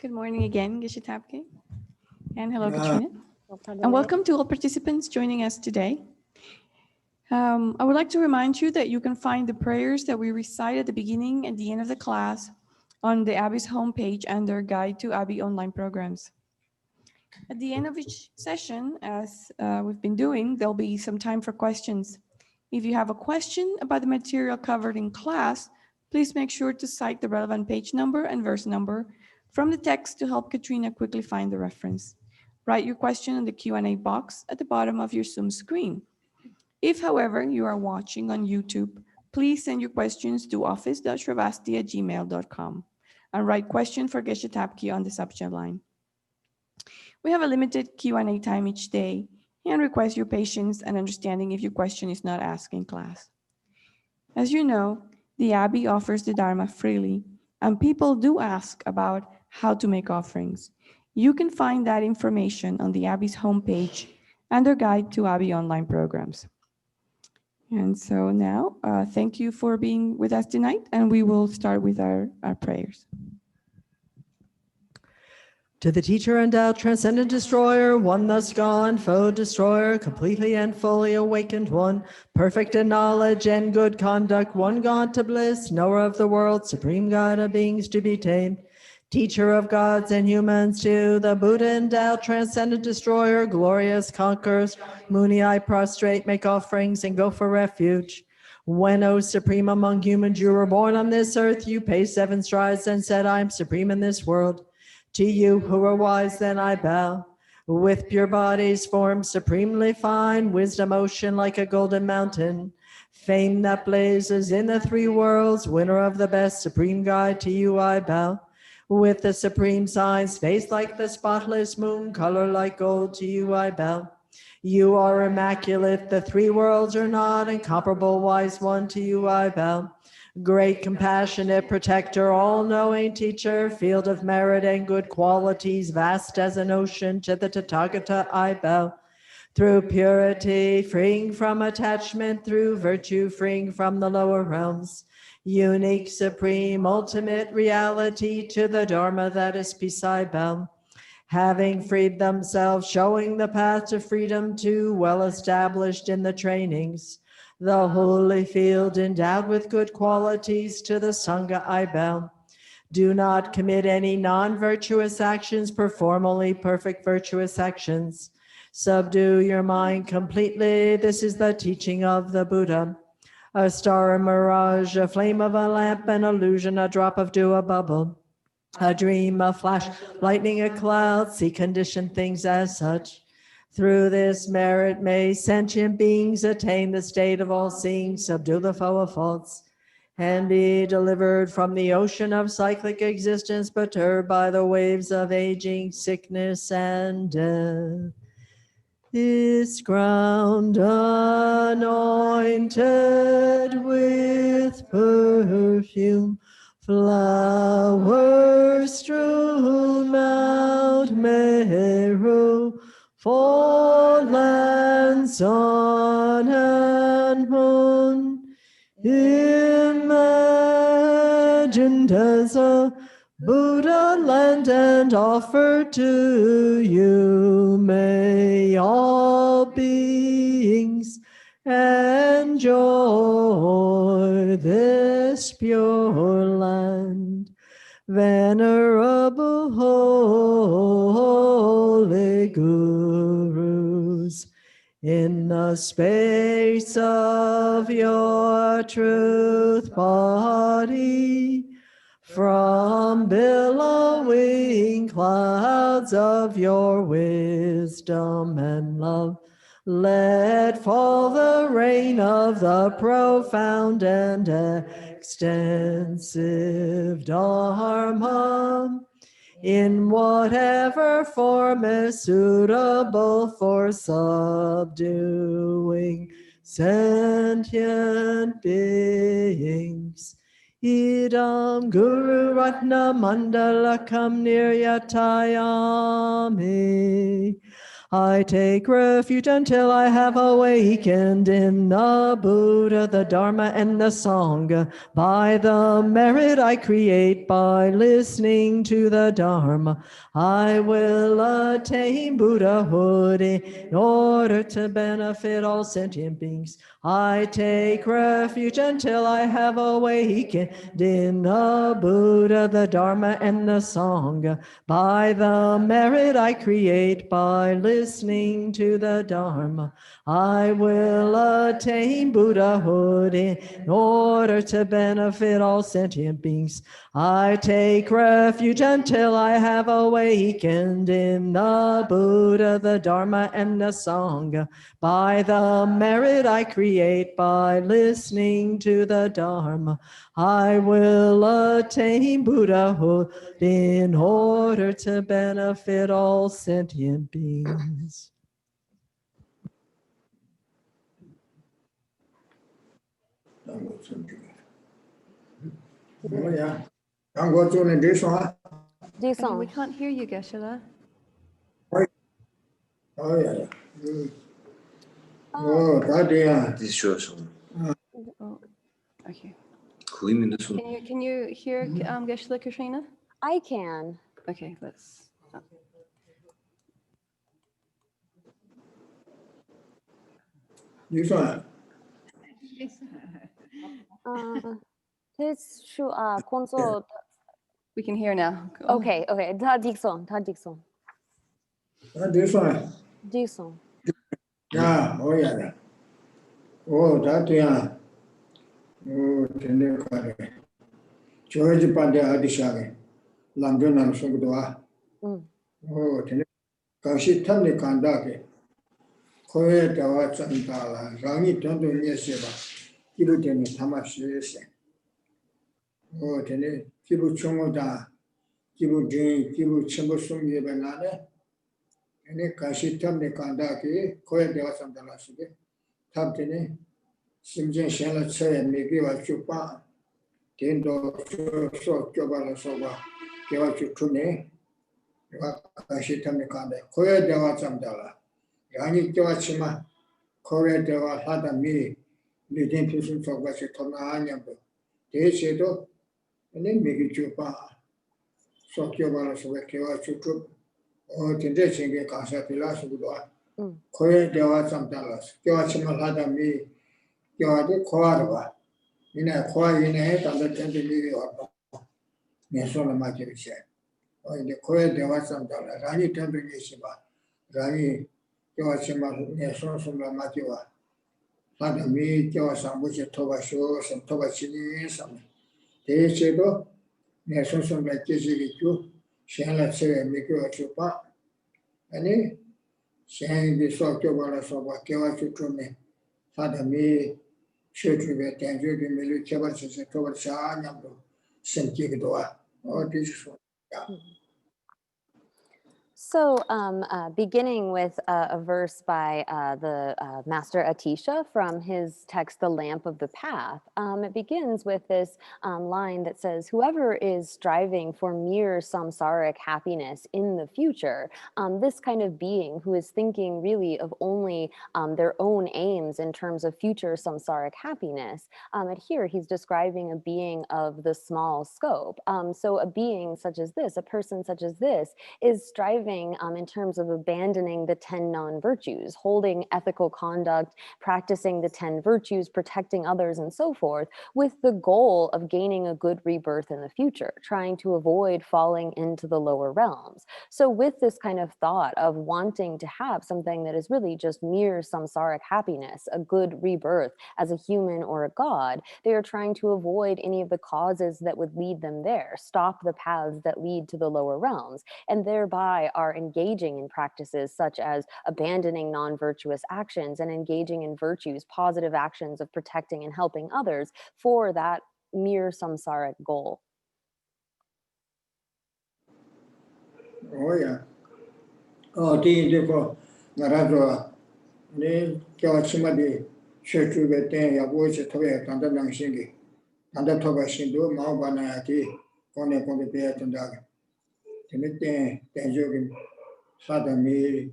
Good morning again, Geshe Thabkhe. And hello, Katrina. And welcome to all participants joining us today. I would like to remind you that you can find the prayers that we recite at the beginning and the end of the class on the Abbey's homepage under Guide to Abbey Online Programs. At the end of each session, as we've been doing, there'll be some time for questions. If you have a question about the material covered in class, please make sure to cite the relevant page number and verse number from the text to help Katrina quickly find the reference. Write your question in the Q&A box at the bottom of your Zoom screen. If, however, you are watching on YouTube, please send your questions to office.sravasti@gmail.com and write question for Geshe Thabkhe on the subject line. We have a limited Q&A time each day and request your patience and understanding if your question is not asked in class. As you know, the Abbey offers the Dharma freely, and people do ask about how to make offerings. You can find that information on the Abbey's homepage under Guide to Abbey Online Programs. And so now, thank you for being with us tonight, and we will start with our prayers. To the teacher endowed, transcendent destroyer, one thus gone, foe destroyer, completely and fully awakened one, perfect in knowledge and good conduct, one gone to bliss, knower of the world, supreme guide of beings to be tamed, teacher of gods and humans, to the Buddha endowed, transcendent destroyer, glorious conquerors, Muni I prostrate, make offerings and go for refuge. When, O supreme among humans, you were born on this earth, you paced 7 strides and said, I am supreme in this world. To you who are wise, then I bow. With pure bodies formed supremely fine, wisdom ocean like a golden mountain, fame that blazes in the 3 worlds, winner of the best, supreme guide, to you I bow. With the supreme signs, face like the spotless moon, color like gold, to you I bow. You are immaculate, the 3 worlds are not, incomparable wise one, to you I bow. Great compassionate protector, all-knowing teacher, field of merit and good qualities, vast as an ocean, to the Tathagata I bow. Through purity, freeing from attachment, through virtue, freeing from the lower realms. Unique, supreme, ultimate reality, to the Dharma that is peace I bow. Having freed themselves, showing the path to freedom, too well established in the trainings. The holy field endowed with good qualities, to the Sangha I bow. Do not commit any non-virtuous actions, perform only perfect virtuous actions. Subdue your mind completely, this is the teaching of the Buddha. A star, a mirage, a flame of a lamp, an illusion, a drop of dew, a bubble. A dream, a flash, lightning, a cloud, see conditioned things as such. Through this merit may sentient beings attain the state of all seeing, subdue the foe of faults, and be delivered from the ocean of cyclic existence, perturbed by the waves of aging, sickness, and death. This ground anointed with perfume, flowers strewn Mount Meru, for land, sun, and moon, imagined as a Buddha land and offered to you, may all beings enjoy this pure land. Venerable holy gurus, in the space of your truth body, from billowing clouds of your wisdom and love, let fall the rain of the profound and extensive Dharma, in whatever form is suitable for subduing sentient beings. Idam Guru Ratna Mandalakam Niryatayami I take refuge until I have awakened in the Buddha, the Dharma, and the Sangha. By the merit I create by listening to the Dharma, I will attain Buddhahood in order to benefit all sentient beings. I take refuge until I have awakened in the Buddha, the Dharma, and the Sangha. By the merit I create by listening to the Dharma, I will attain Buddhahood in order to benefit all sentient beings. I take refuge until I have awakened in the Buddha, the Dharma, and the Sangha. By the merit I create by listening to the Dharma, I will attain Buddhahood in order to benefit all sentient beings. Oh, yeah. I'm going to this one. This We song. can't hear you, Geshe. Oh, yeah. Oh, God, yeah. Distortion. Oh, okay. Kuiminus. Can you hear Geshe Krishna? I can. Okay, let's. This one. This should console. We can hear now. Go. Okay. Da Dixon. This one. Dixon. Yeah, oh, yeah. Oh, that, yeah. Oh, tender, God. George Pande Adishage. London and Sugdua. Oh, tender. Kashi Tamni Kandake. Koya Dawa Santala. Rangi Tondo Yeseba. Kibu Temi Tamashese. Oh, tender. Kibu Chungoda. Kibu Jin. Kibu Chimbusum Yebanane. Any Kashi Tamni Kandake. Koya Dawa Santala Sige. Tabtini. Simjin Shala Tse and Migiwa Chupa. Tendo so Jobala Soba. Giva Chutune. Kashi Tamni Kanda. Koya Dawa Santala. Yani Joachima. Koya Dawa Hada Mi. Lidin Pusun Sobashi Tona Anyambo. They said, and then Migi Chupa. So Jobala Soba Giva Chutup. Oh, Tendesing Kasa Pilas Udua. Koya Dawa Santalas. Joachima Hada Mi. Joadi Koarva. In a quiet in a head on the 20 million or Nesona Majirisha. Or in the Koya Dawa Santala. Rani Temple Yeshiba. Rani Joachima Nesona Majiwa. Hada Mi, Joasambucha Toba shows and Toba Chini some. They said, Nesona like Jessica, Shana say and make you a chupa. And saying the sort of what I saw what Kiva Chutune. Hada Mi. Children were danger in military towards Shanambo, St. Gigadoa, or this one. So, beginning with a verse by the Master Atisha from his text, The Lamp of the Path, it begins with this line that says, whoever is striving for mere samsaric happiness in the future, this kind of being who is thinking really of only their own aims in terms of future samsaric happiness, and here he's describing a being of the small scope. So a being such as this, a person such as this, is striving in terms of abandoning the 10 non-virtues, holding ethical conduct, practicing the 10 virtues, protecting others, and so forth, with the goal of gaining a good rebirth in the future, trying to avoid falling into the lower realms. So with this kind of thought of wanting to have something that is really just mere samsaric happiness, a good rebirth as a human or a god, they are trying to avoid any of the causes that would lead them there, stop the paths that lead to the lower realms, and thereby are engaging in practices such as abandoning non-virtuous actions and engaging in virtues, positive actions of protecting and helping others for that mere samsaric goal. Oh, yeah. Oh, Tico, Narado, Ne Joachimadi, Churchu Betan, Yabucha Toya, Tanda Shingi, Tanda Toba Shindu, Mabanati, Kone Kone Beat and Dag. Timothy, Tanjogin, Sadami,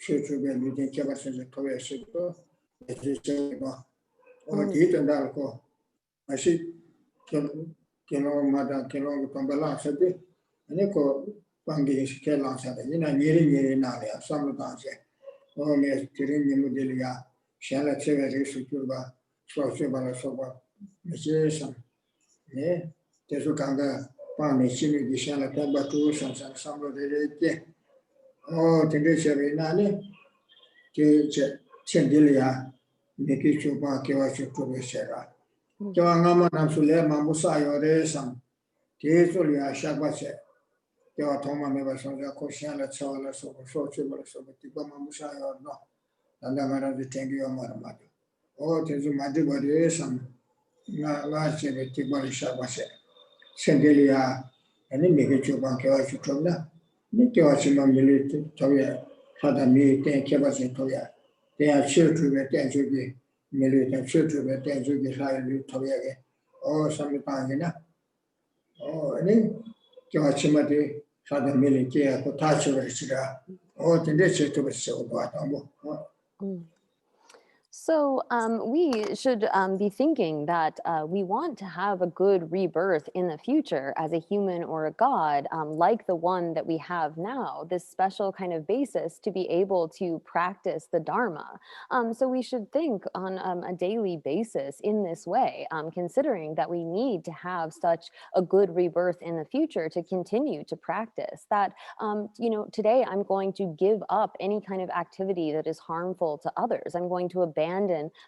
to be meeting Kevin to Korea Shito, as you say, or did and alcohol. I see Kilo Madame Kilo Pambala said, and you call Bangi Kelan said, near Nalia, some dance. Oh, yes, Tirini Mudelia, Shalla Severi Sukurba, Swasibala Soba, Messias. 네, 대수강가 밤에 심이 기샤나 탑바투 산산 삼로데레게 되게 세베나니 제 첸딜이야 네기 쇼바 케와쇼 토베세라 저항아마 남술레 마무사요레 삼 계속이야 샤바세 저 통마메바 선자 코시안라 차와라 소고 소치벌 소고 티바 마무사요노 단다마라데 땡기요 마르마도 대수 마디버레 삼 나라체베 티벌 샤바세 Sendelia, and then make a job on Kawashi Tobla. Nikawashima military Toya, Hadami, ten Kavas and Toya. They are sure to be Tanjugi, military, sure to be Tanjugi, High Toya, or some Pangina. And then Kawashima de Hadami, Potacho, or the nature to be so bad. So we should be thinking that we want to have a good rebirth in the future as a human or a god, like the one that we have now, this special kind of basis to be able to practice the Dharma. So we should think on a daily basis in this way, considering that we need to have such a good rebirth in the future to continue to practice that, today I'm going to give up any kind of activity that is harmful to others. I'm going to abandon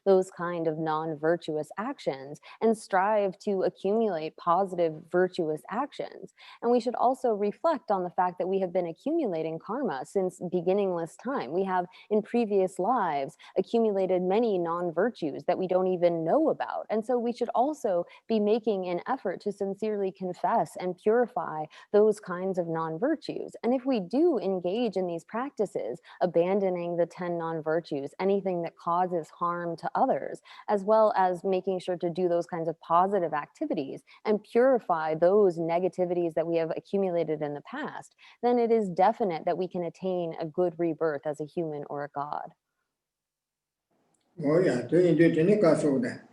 those kind of non-virtuous actions and strive to accumulate positive virtuous actions. And we should also reflect on the fact that we have been accumulating karma since beginningless time. We have in previous lives accumulated many non-virtues that we don't even know about. And so we should also be making an effort to sincerely confess and purify those kinds of non-virtues. And if we do engage in these practices, abandoning the 10 non-virtues, anything that causes harm to others, as well as making sure to do those kinds of positive activities and purify those negativities that we have accumulated in the past, then it is definite that we can attain a good rebirth as a human or a god. Oh yeah, doing any castle there.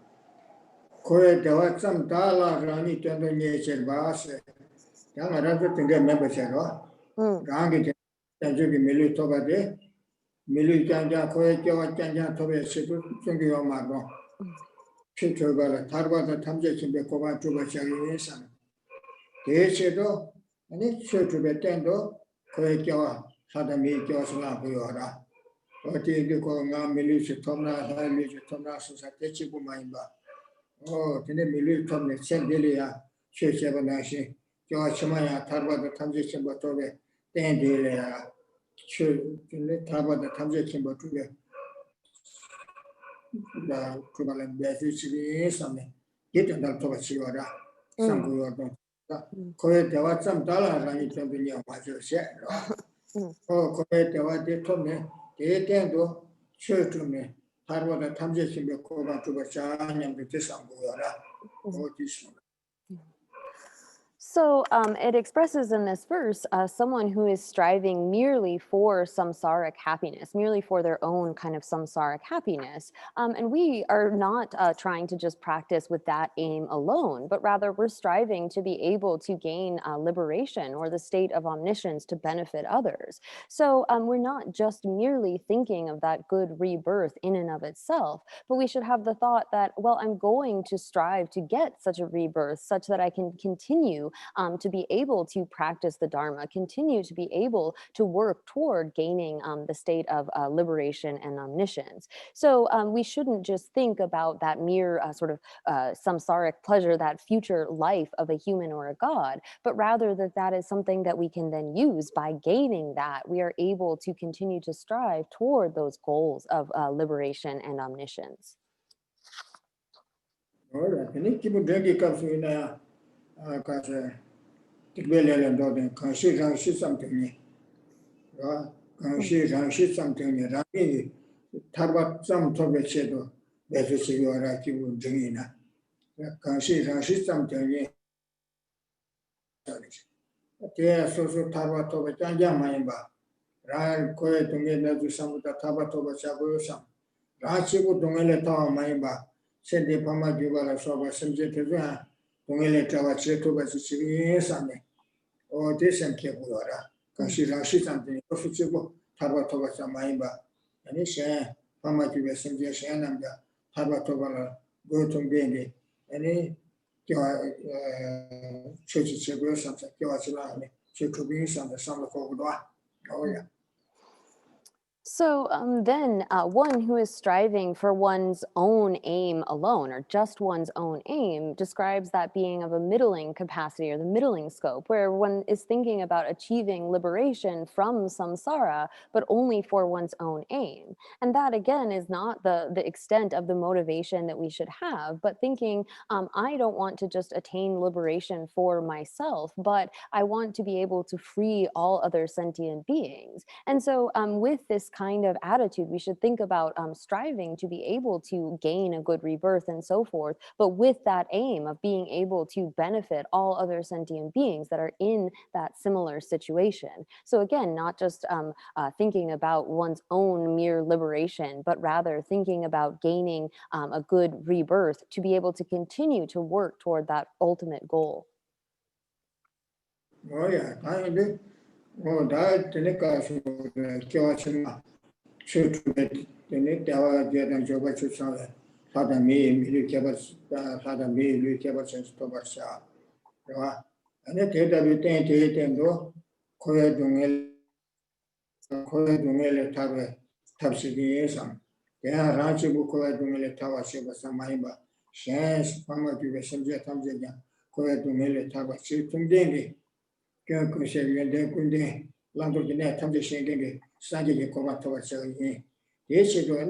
Koya Dawat some Dala Rani Tendo Nature Bass, young Arabic to get membership. Rangi Tanjuki Milu Toba de Milu Janja Koya Janja Toba Situ, Jungi Mago. Chitobala, Tarba, the Tamjak in the Kova Tuba Charisan. They said, and it's sure to be tendo, Koya Jawa, Sadami Josla Piora. What did you call Militia Tomna, Militia Tomna, Satechibu Maimba? Oh, the Milu Tomne, Sendelia, Shushabanashi, Joshimaya, Tarba, the Tamjak Batobe, Dendelia, Tarba, the Tamjak Batobe. The Kubalan Beatrice, something. Get another Tobachioda, some good. Koya Dawat some Dala Rani Tombia, what you said. Oh, Koya Dawat de Tomne, they tendo, sure to me. Tarba the Tamjak in the Koba to Bachan and the Tisangura. Oh, this one. So it expresses in this verse someone who is striving merely for samsaric happiness, merely for their own kind of samsaric happiness. And we are not trying to just practice with that aim alone, but rather we're striving to be able to gain liberation or the state of omniscience to benefit others. So we're not just merely thinking of that good rebirth in and of itself, but we should have the thought that, well, I'm going to strive to get such a rebirth such that I can continue to be able to practice the Dharma, continue to be able to work toward gaining the state of liberation and omniscience. So we shouldn't just think about that mere sort of samsaric pleasure, that future life of a human or a god, but rather that that is something that we can then use. By gaining that, we are able to continue to strive toward those goals of liberation and omniscience. All right, and if you drink it, because the Belly and Dog can see something. Can see something. Rami, Tarbat some topic shadow, better see you are like you doing. Can see something. They are so Tarbat of a Janja Maimba. Ran Koya Tungena to some of the Tabatoba Chabusan. Rachibu Tungele Tawa Maiba, said the Pama Givala Soba Simjeta, Tungele Tawa Cheto Basichi Sane, or this and Kepura, Kashi Rashi something, Official Tabatoba Maiba, and he said, Pama Giva Simja Shananda, Tabatoba, go to Bindi, and he Church Chebu something, Kawachilani, Chetu and the Summer Kogoda. Oh, yeah. So then one who is striving for one's own aim alone, or just one's own aim, describes that being of a middling capacity or the middling scope, where one is thinking about achieving liberation from samsara, but only for one's own aim. And that again is not the extent of the motivation that we should have, but thinking, I don't want to just attain liberation for myself, but I want to be able to free all other sentient beings. And so with this kind of attitude, we should think about striving to be able to gain a good rebirth and so forth, but with that aim of being able to benefit all other sentient beings that are in that similar situation. So again, not just thinking about one's own mere liberation, but rather thinking about gaining a good rebirth to be able to continue to work toward that ultimate goal. Oh, yeah, I did. Oh, that Tenika Kawachima. Should the net our dear and Joba Chusa, Father me, Lucabas, Father me, Lucabas and Stobarsha. And it had everything to it and go, Koya Dungele Tabe, Tabsidiation. They are Ranchibu Koya Dungele Tawa Shiba Samaiba, Shans, Pama Pibasanja Tamjaja, Koya Dungele Tawa Shitum Dengi, Kyokusha and Kunde, Lamborghini Tamjashin, Sanjay Komatawa Sagi. Yes, it was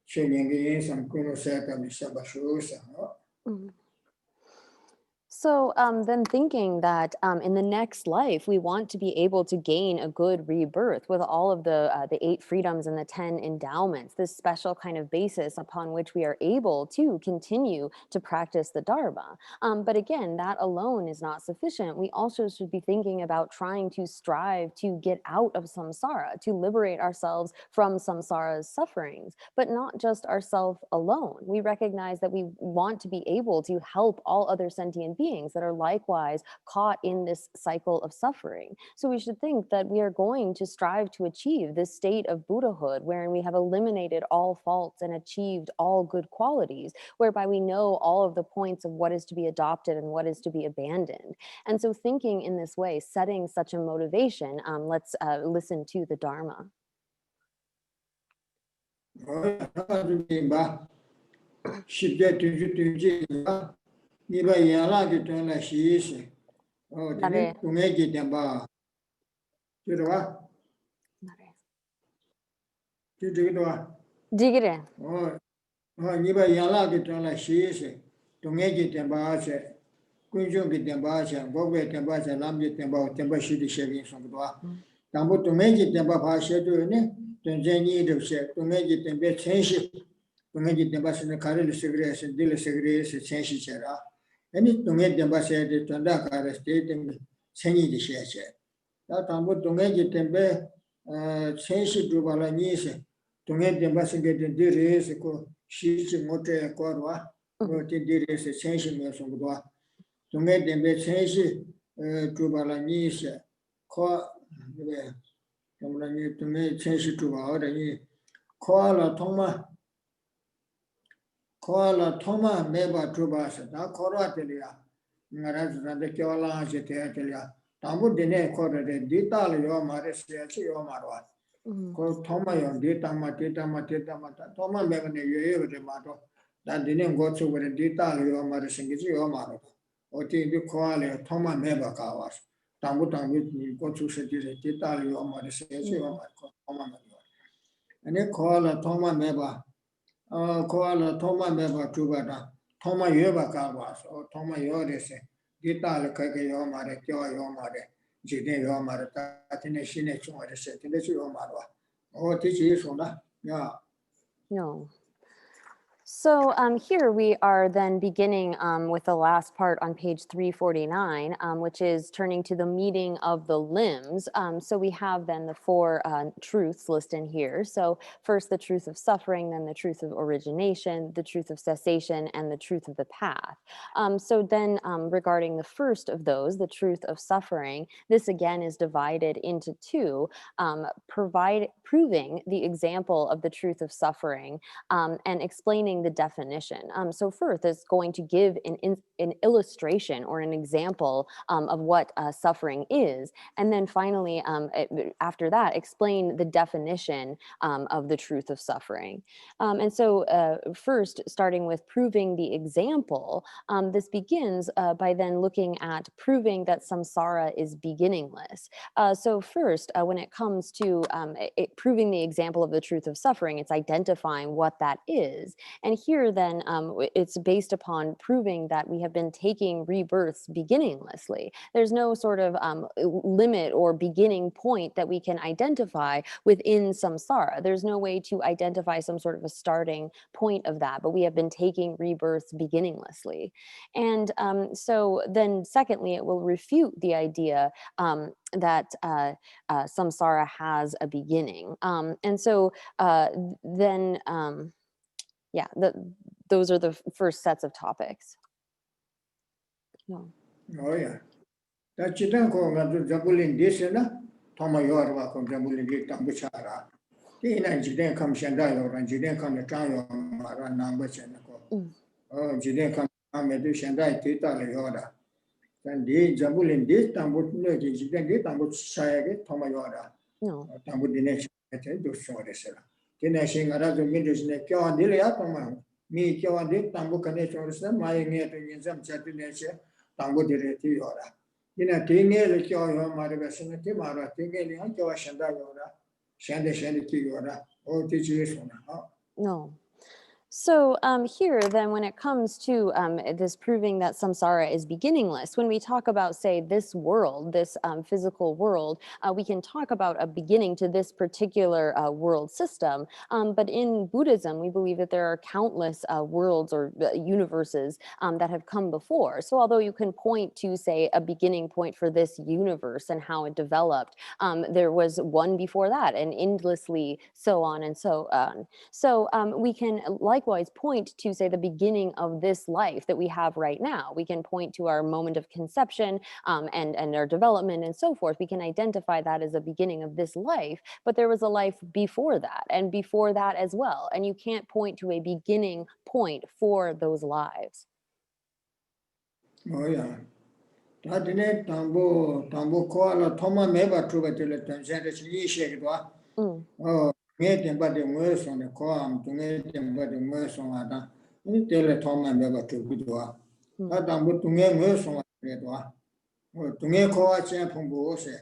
showing some Kuno and Shabashusa. So then thinking that in the next life, we want to be able to gain a good rebirth with all of the 8 freedoms and the 10 endowments, this special kind of basis upon which we are able to continue to practice the Dharma. But again, that alone is not sufficient. We also should be thinking about trying to strive to get out of samsara, to liberate ourselves from samsara's sufferings, but not just ourselves alone. We recognize that we want to be able to help all other sentient beings that are likewise caught in this cycle of suffering. So we should think that we are going to strive to achieve this state of Buddhahood, wherein we have eliminated all faults and achieved all good qualities, whereby we know all of the points of what is to be adopted and what is to be abandoned. And so thinking in this way, setting such a motivation, let's listen to the Dharma. Niba yala ki tuanla shiisi. Oh, tini tungeji temba. Chidwa? Chidwa? Digire. Oh, niba yala ki tuanla shiisi. Tungeji temba ase. Kunjung ki temba ase. Gogwe temba ase. Lamji temba. Temba shidi shevin songdwa. Tambu tungeji temba paa shedu ni. Tunjenyi idabse. Tungeji tembe chenshi. Tungeji temba sene karili sigre ase. Dili sigre ase chenshi chera. Any Tunge Demba said it and Dakar state and Sengi the Share. That Ambu Tunge Tembe, Sensi Dubalanese, Tunge Demba get in Diris, she's motor Korwa, or Tidiris, Sensi Mesongua. Tunge Dembe Sensi Dubalanese, to me Sensi Duba, Koala Toma. Koala Toma Meba Trubasa, da Koratelia, Naraz and the Kiola Jitelia, Tambu Dine Corre, Dita Yomar, Yomarwa, called Toma Yon, Dita Matita Matita Mata, Toma Mevane Yomato, that didn't go to where Dita Yomar Singis Yomaro, or T. Koala Toma Meba Kawas, Tambu Tambu go to City, Dita Yomar, Yomar, and they call a Toma Meba. Koala Toma Meba Trubata, Toma Yoba Kawas, or Toma Yodese, Gita Kake Yomare, Kyo Yomare, Jide Yomare, Tatine Shine Chumare, Setine Yomarwa. Oh, teach you, yeah. No. So here we are then beginning with the last part on page 349, which is turning to the meeting of the limbs. So we have then the four truths listed here. So first the truth of suffering, then the truth of origination, the truth of cessation, and the truth of the path. So then regarding the first of those, the truth of suffering, this again is divided into two, proving the example of the truth of suffering and explaining the definition. So first is going to give an illustration or an example of what suffering is. And then finally, after that, explain the definition of the truth of suffering. And so first, starting with proving the example, this begins by then looking at proving that samsara is beginningless. So first, when it comes to proving the example of the truth of suffering, it's identifying what that is. And here then it's based upon proving that we have been taking rebirths beginninglessly. There's no sort of limit or beginning point that we can identify within samsara. There's no way to identify some sort of a starting point of that, but we have been taking rebirths beginninglessly. And so then secondly, it will refute the idea that samsara has a beginning. And so then, yeah, those are the first sets of topics. No. Oh yeah. That chitan ko ngadu jambulin this na thoma yorwa ko jambulin di tambuchara. Ti na jiden kam shanda yoran jiden kam tan yo mara namba chen ko. Oh jiden kam amedu shanda ti ta le yora. Dan di jambulin di tambut ne jiden di tambut saya ke thoma yora. No. Tambut dine chete do shore sera. Kena shingara do min desne kyo andile ya toma. Mi kyo andi tambu kane chore sera mai nge to yinzam chatu ne che tambu dire ti yora. Ina tinge le kyo yo mare besne ti mara tinge ni han kyo shanda yora. Shanda ti yora. O ti chi sona. No. So here, then, when it comes to this proving that samsara is beginningless, when we talk about, say, this world, this physical world, we can talk about a beginning to this particular world system. But in Buddhism, we believe that there are countless worlds or universes that have come before. So although you can point to, say, a beginning point for this universe and how it developed, there was one before that, and endlessly so on and so on. So we can likewise point to, say, the beginning of this life that we have right now. We can point to our moment of conception and our development and so forth. We can identify that as a beginning of this life, but there was a life before that and before that as well. And you can't point to a beginning point for those lives. Oh yeah. Tadine tambo koala thoma meba truba tele tanjere chi shekwa. Oh nge temba de mweso ne ko am tunge temba de mweso ada ni tele thoma meba truba dwa ta tambo tunge mweso ne dwa o tunge ko a chen phumbo se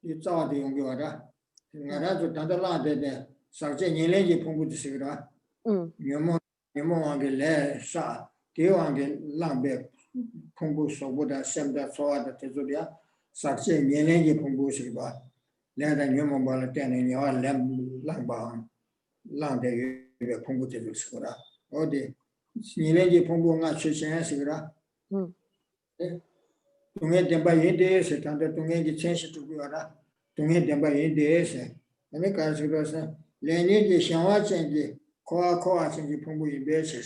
yi zao de yong gyo da ngara zo tanda la de sa je nyen le ji phumbo de se da nyemo wang ge le sa de wang ge lang be phumbo so boda semda so ada te zo dia sa je nyen le ji phumbo se ba le da nyemo ba la ten ni wa lem lang ba lang de ye phumbo te zo se da o de nyen le ji phumbo nga che chen se da tunge demba yin de se tanda tunge ji chen se tu gyo da tunge demba yin de se ane ka se do se le ni ji xianwa chen ji ko chen ji phumbo yin be se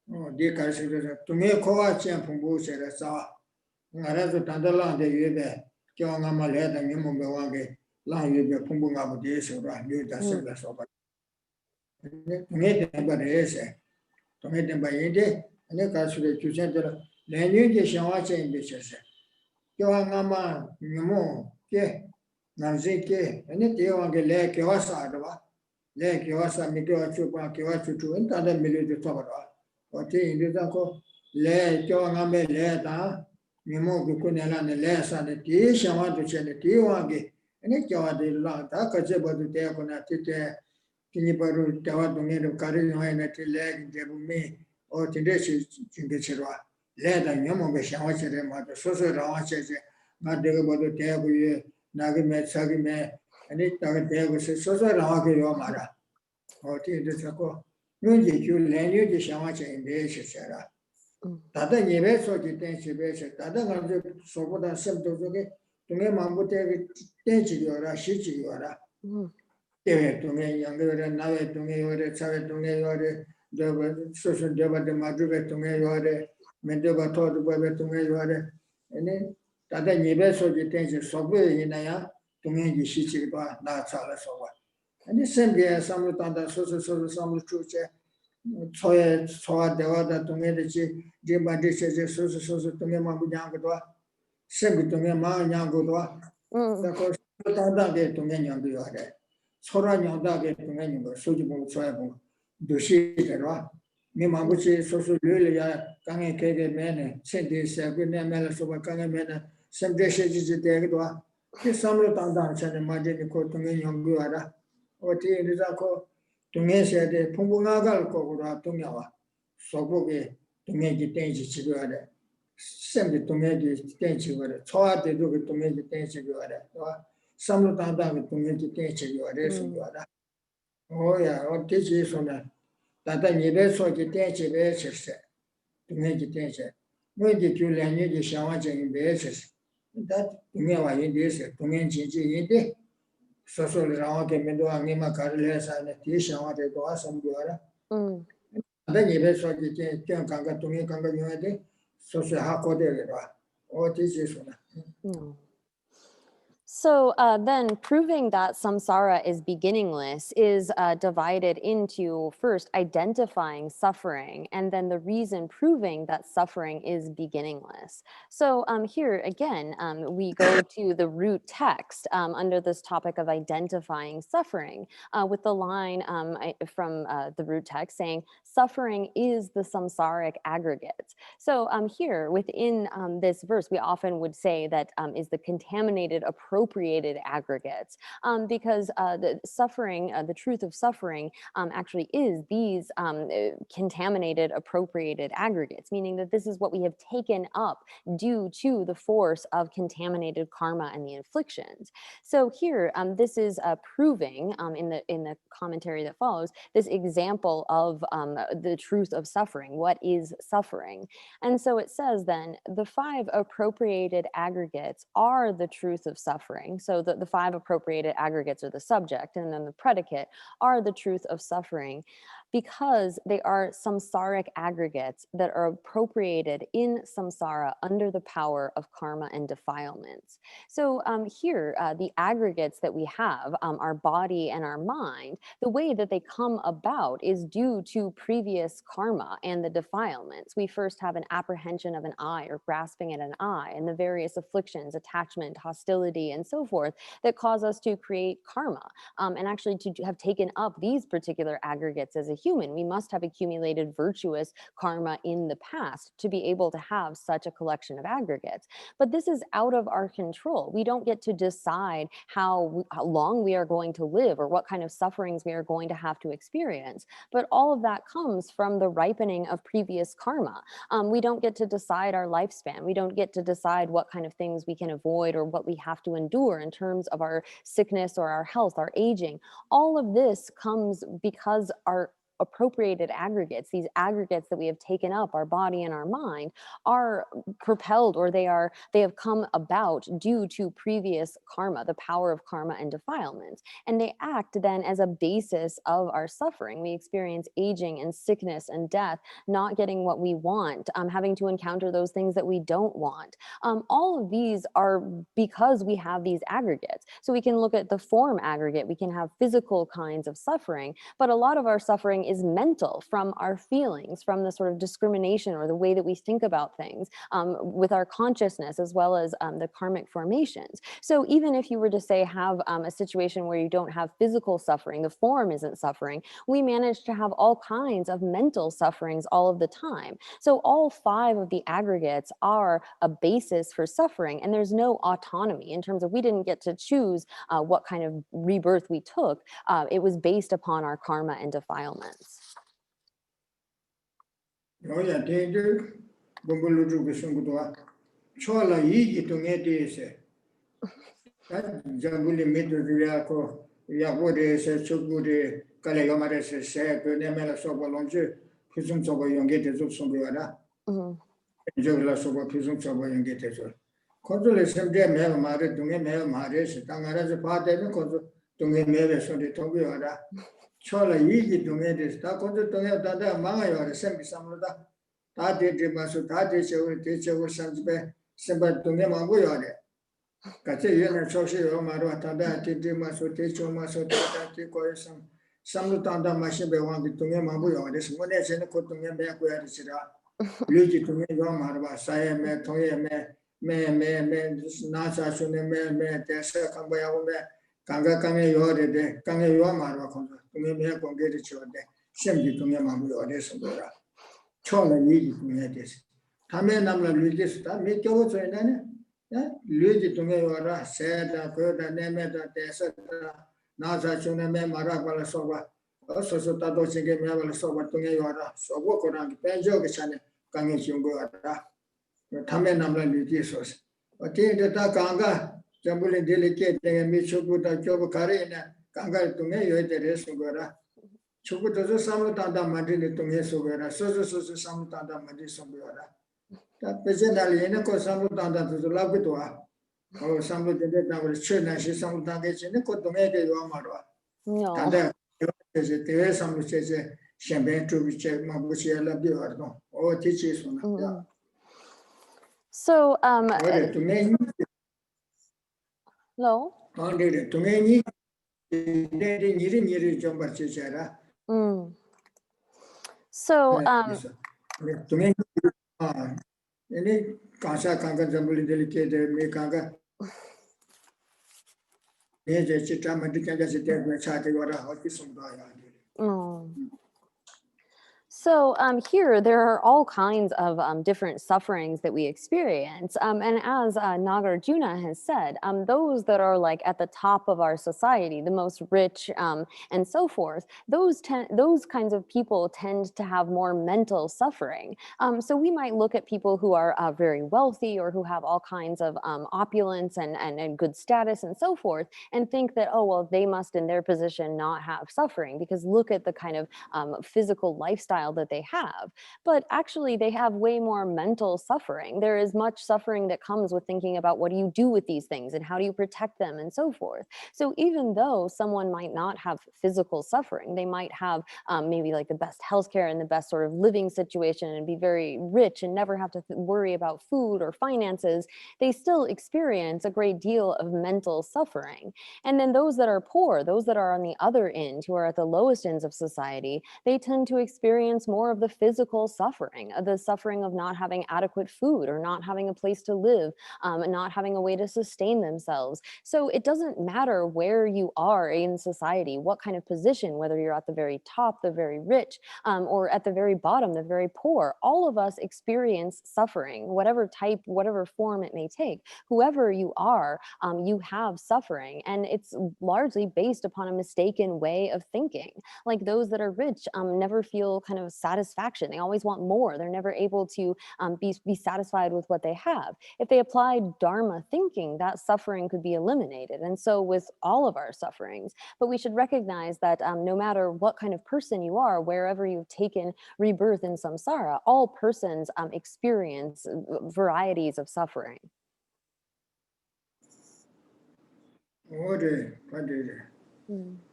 o de ka se do tunge ko chen phumbo se da sa ngara zo tanda lang de ye be kyo nga ma le da ni mo be wa ge lang ye be phumbo nga bu de se ra ni da se da so ba tunge demba de se tunge demba yin de ane ka se de chu chen de le ni ji xianwa chen be se kyo nga ma ni mo ke nam se ke ane de wa ge le ke wa sa da ba le ke wa sa mi ke wa chu pa ke wa chu chu en ta de mi le de to ba da o te yin de da ko le kyo nga me le da ni mo ku ko ne la ne le sa ne ti xianwa du chen ne ti wa ge ane kyo wa de la da ka je ba du te ko na ti te ki ni ba ru ta wa du ne ru ka ri no ne ti le ge bu mi o ti de chi chin de che wa le da ni mo be xianwa che de ma de so so ra wa che che ma de ge ba du te ku ye na ge me sa ge me ane ta ge de ku se so so ra wa ge yo ma ra o ti de cha ko Nunji Ju Lanyu Shamacha in Beshara. Tata Niveso Tenchi Besha, Tata Soboda Semtoke, Tunga Mambute Tenchi Yora, Shichi Yora. Tunga younger, Nave Tunga Yore, Save Tunga Yore, the social Deva de Madruga Tunga Yore, Mendova Todd Webe Tunga Yore, and then Tata Niveso Tenchi Sobe Inaya, Tunga Shichi, not Sala Soba. And the same day, some Tanda social some truth. Soya Deva Tungi, Jimba Dishes, Susu Tungi Mabu Yangadwa, Semi Tungi Ma Yangadwa, the course Tanda get to Menyangu Yade, Sora Yanda get to Menyango, Sujibu Soyabu, Dushi, Mimabuchi, Sosu Lulia, Kangi Kege Mene, Sendi Saguna Mela Soba Kangi Mena, some dishes is Degua, this summer Tanda, and Majin Kotungi Yanguada, or Tea in the Zako. Tunge said, Pungunagal Kogura Tungawa, Soboge, Tungi Tenchi Chiguada, send it to make it tenchi with it, taught they do it to make it tenchi guada, some of them to make it tenchi guada. Oh, yeah, or teach you from that. That I need so to tenchi basis to make it tenchi. When did you learn you shawaja in basis? That to me, I in this, to make it in the social round and Mendo Anima Carles and the Tisha wanted to ask some Guara. Then you bet so you can't come to me, come to you, social Hako de or teaches one. So then proving that samsara is beginningless is divided into first identifying suffering and then the reason proving that suffering is beginningless. So here again, we go to the root text under this topic of identifying suffering with the line from the root text saying, suffering is the samsaric aggregate. So here within this verse, we often would say that is the contaminated appropriated aggregates because the suffering, the truth of suffering actually is these contaminated appropriated aggregates, meaning that this is what we have taken up due to the force of contaminated karma and the afflictions. So here, this is proving in the commentary that follows this example of the truth of suffering. What is suffering? And so it says then the 5 appropriated aggregates are the truth of suffering. So the 5 appropriated aggregates are the subject, and then the predicate are the truth of suffering because they are samsaric aggregates that are appropriated in samsara under the power of karma and defilements. So here, the aggregates that we have, our body and our mind, the way that they come about is due to previous karma and the defilements. We first have an apprehension of an eye or grasping at an eye and the various afflictions, attachment, hostility, and so forth that cause us to create karma and actually to have taken up these particular aggregates as a human. We must have accumulated virtuous karma in the past to be able to have such a collection of aggregates. But this is out of our control. We don't get to decide how long we are going to live or what kind of sufferings we are going to have to experience. But all of that comes from the ripening of previous karma. We don't get to decide our lifespan. We don't get to decide what kind of things we can avoid or what we have to endure in terms of our sickness or our health, our aging. All of this comes because our appropriated aggregates, these aggregates that we have taken up, our body and our mind, are propelled or they have come about due to previous karma, the power of karma and defilements. And they act then as a basis of our suffering. We experience aging and sickness and death, not getting what we want, having to encounter those things that we don't want. All of these are because we have these aggregates. So we can look at the form aggregate, we can have physical kinds of suffering, but a lot of our suffering is mental from our feelings, from the sort of discrimination or the way that we think about things with our consciousness as well as the karmic formations. So even if you were to say have a situation where you don't have physical suffering, the form isn't suffering, we manage to have all kinds of mental sufferings all of the time. So all 5 of the aggregates are a basis for suffering, and there's no autonomy in terms of we didn't get to choose what kind of rebirth we took. It was based upon our karma and defilements. Oh, yeah, danger. Bungulu Gusungua. Chola Yi to Medis. That Jabuli Midriako, Yabode, Sugudi, Kale Yomare say, Nemela Soba Longe, Prism Soba Young Gate is also Biora, Jogla Soba Prism Soba Young Gate as well. Consolation de Mel Mare, Dunga Mel Mare, Tangara the part, Dunga Mel so the Tobiora. Chola Yigi Dunga, Taco Dunga Dada Maya or Semi Samuda. That did Masu, that teacher was Sanbe, Semba Dunga Manguiore. Katayana Choshi Romaro Tada, Tidimaso, Techo Maso, Tata, Tikoism, Samutanda Machine be one with Tunga Mabuyo, this one is in the Kotunga Bequia, Luigi to me, Romarva, Saya, me, Toya, me, Nasa, Sune, me, Tessa, Kambaya, Kanga Kanga Yore, Kanga Yomara, Tunga me, get it your day, simply Tunga Mabuyo, this Dora. Chola Luigi to me, this. Tame Namla Luigi, that make your way. Luigi to me, or said, Koda, Nemeta, Tessa, Nasa, Sune, Marabala Soba. Also, so that was again, never so what to me, so walk around the Penjo, Kangas Yungo, Tamen number Jesus. But in the Takanga, Jambulin delicate, and me Chukuta Jobo Karina, Kanga to me, you had the rest of Gora. Chukuta Samutanda Madrid to me, so Gora, so Samutanda Madrid Sombora. That presently, in a course, Samutanda to the Labitua, or some of the dead number of children, she Samutanga in the Kotomede Yomara. No. There is some champagne to which Mabusia Labiorno, or teaches one. So, To me, no. to me, needing Jumba Chichera. So, To me, any Kansa Kanga Jambuli delicate, Mekanga. Major Chitama Dikanga Chati or a hockey some. So here, there are all kinds of different sufferings that we experience. And as Nagarjuna has said, those that are like at the top of our society, the most rich and so forth, those kinds of people tend to have more mental suffering. So we might look at people who are very wealthy or who have all kinds of opulence and good status and so forth, and think that, oh, well, they must in their position not have suffering, because look at the kind of physical lifestyle that they have. But actually they have way more mental suffering. There is much suffering that comes with thinking about what do you do with these things and how do you protect them and so forth. So even though someone might not have physical suffering, they might have maybe like the best healthcare and the best sort of living situation and be very rich and never have to worry about food or finances, they still experience a great deal of mental suffering. And then those that are poor, those that are on the other end, who are at the lowest ends of society, they tend to experience more of the physical suffering, the suffering of not having adequate food or not having a place to live, not having a way to sustain themselves. So it doesn't matter where you are in society, what kind of position, whether you're at the very top, the very rich, or at the very bottom, the very poor, all of us experience suffering, whatever type, whatever form it may take. Whoever you are, you have suffering, and it's largely based upon a mistaken way of thinking. Like those that are rich never feel kind of satisfaction. They always want more. They're never able to be satisfied with what they have. If they applied Dharma thinking, that suffering could be eliminated. And so with all of our sufferings, but we should recognize that no matter what kind of person you are, wherever you've taken rebirth in samsara, all persons experience varieties of suffering.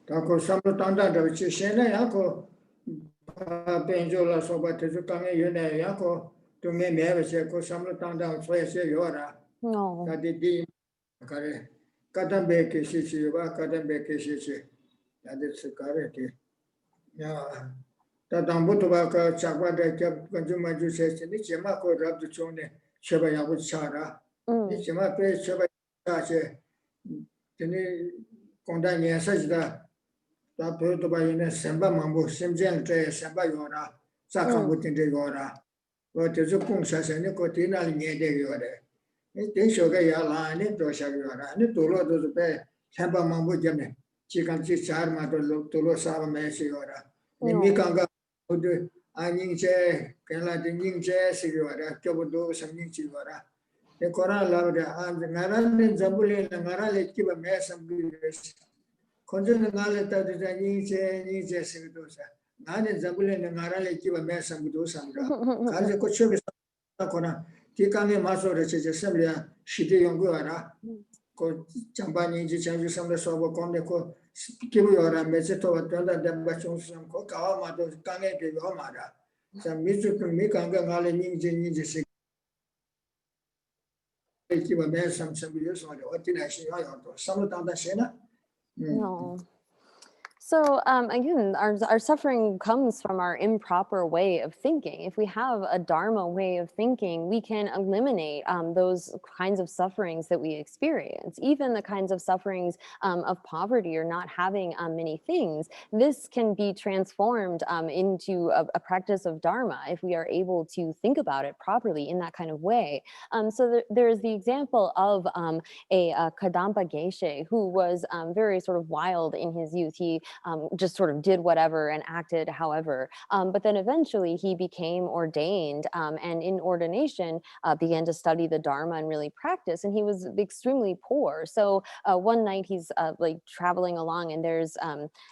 Tako samutanda da chishena yako benjola soba tezu kange yune yako tunge meve se ko samutanda soye se yora. No. Tadi di kare kadambe ke shichi ba kadambe ke shichi tadi sekare ti ya tadambu to ba ka chakwa de ke kanjuma ju se ni chema ko rabdu chone cheba yabu chara ni chema pe cheba cha che tene konda nyesa jida ta pe to ba yene semba mambo semjen te semba yora sakambu tinde yora wo te zu kung sa se ni ko tina li nye de yore ni te shoga ya la ni to sha yora ni to lo do pe semba mambo jame chi kan chi char ma to lo sa me se yora ni mi kanga do aning che kela de ning che se yora kyo bo do sam ning chi yora e kora la de an ngara ni zambule ngara le ki ba me sam bi Conjuring Naleta, the Ninja Sevidosa. None is Zabulin and Narale give a mess and do some. Kaja Kochuk Sakona, Tikane Maso, the Assembly, Shiti Yonguara, Chambani, Changu Samba Sobo Condeco, Kibuora, Meseto, the Bachon, Kokama, Kane, Yomara. Some music can make Angala Ninja. Give a mess some years or what did I say? Some of the Shena. No. So again, our suffering comes from our improper way of thinking. If we have a Dharma way of thinking, we can eliminate those kinds of sufferings that we experience, even the kinds of sufferings of poverty or not having many things. This can be transformed into a practice of Dharma if we are able to think about it properly in that kind of way. So there's the example of a Kadampa Geshe who was very sort of wild in his youth. He just sort of did whatever and acted however. But then eventually he became ordained and in ordination began to study the Dharma and really practice. And he was extremely poor. So one night he's like traveling along and there's,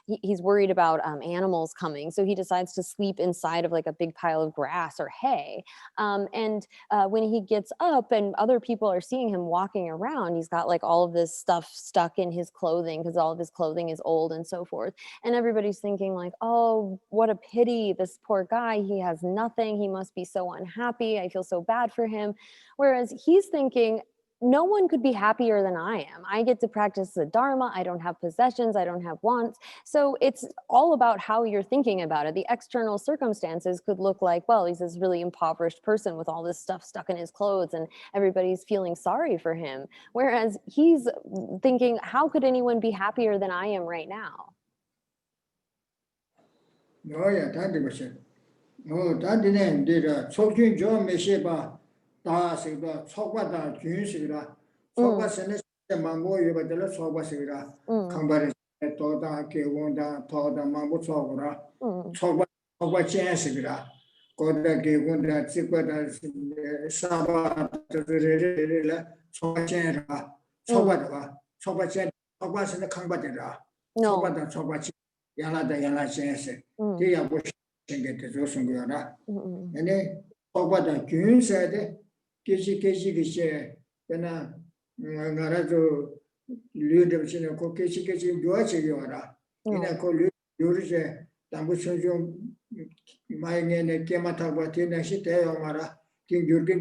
he's worried about animals coming. So he decides to sleep inside of like a big pile of grass or hay. And when he gets up and other people are seeing him walking around, he's got like all of this stuff stuck in his clothing because all of his clothing is old and so forth. And everybody's thinking like, oh, what a pity, this poor guy, he has nothing, he must be so unhappy, I feel so bad for him. Whereas he's thinking, no one could be happier than I am. I get to practice the Dharma, I don't have possessions, I don't have wants. So it's all about how you're thinking about it. The external circumstances could look like, well, he's this really impoverished person with all this stuff stuck in his clothes and everybody's feeling sorry for him. Whereas he's thinking, how could anyone be happier than I am right now? No, yeah, that was it. Oh, that didn't did a talking John Mesheba, Da Siba, Sokata, Jun Sira, Soka Senes, Mambo, but the Soba Sira, Kambari, Toda, Kewunda, Toda, Mambo Sogura, Soba Chansira, Koda Kewunda, Sipata, Saba, Soba Chanra, Soba Chan, Soba in the Kambadera, Soba, Soba Yana, the Yana Chanse, they are wishing get the Josun Gura. And then, Soba Jun said, Geshe, then Narazo, Ludovicino, Keshi, Joachi Yora, in a call Yurje, Tambusun, my name, Kematabatina, Shite, Omara, King Jurgen,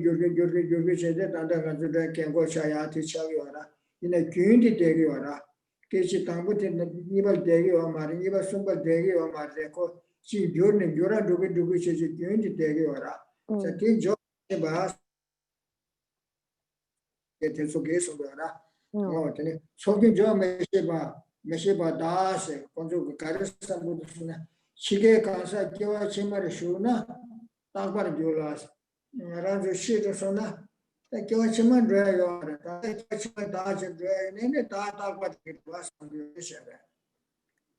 said that under the Kengo Chaviora, in a community Degiora, Keshi Tambutin, Nival Degi or Mariva Sumba Degi or Mardeco, she Jurgen, Jura do which is a community Degiora. So King Joe. Get his case of the Soki Joe Mesheba Das, Conjo Karasa, Shige Kansa, Joa Chimar Shuna, Takbar Julas, Ranzo Shit or Sona, the Joachiman Dray, Dodge and Dray, and any Tata what it was on the Shabbat.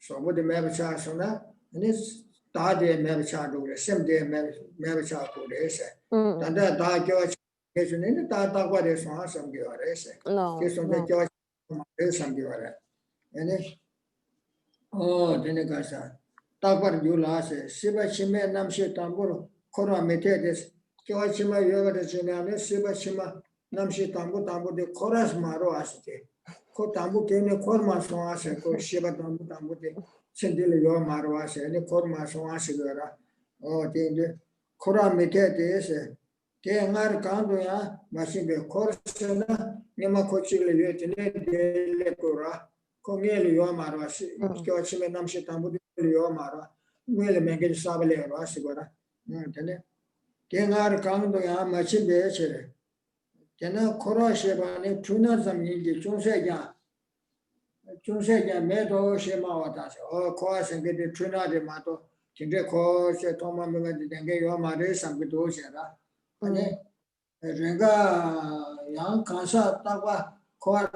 So what the Mabachar Sona, and it's Tadi and Mabachar, same day Mabachar to the essay. And that Dodge. In the Tata, what is on some Giores? No. The George some Giore. And it oh, Denegasa. Takbar Julas, Siba Shima Namshi Tambur, Kora Metedes, Georgima Yoga de Genane, Siba Shima Namshi Tambu Tambu, the Koras Maro Asite. Kotambu Kene Korma Soase, Shiba Tambu Tambu, Sendil Yo Maroas, and the Korma Soasigura. Oh, the Kora Metedes. Kengar Kandoya, Machine Corsena, Nemakochi, Lecora, Congeli Yomara, Kyochim Namshitambu Yomara, will make it Sabale Rasigora. Kengar Kandoya, Machine Bechere. Tena Korasheba, Tunazam Yigi, Chunseja, Medo Shemawatas, or course and get the Tuna de Mato, Tinde Course, Toma Denge Yomare, some Vidosera. Renga Yang Kansa Tawa Kor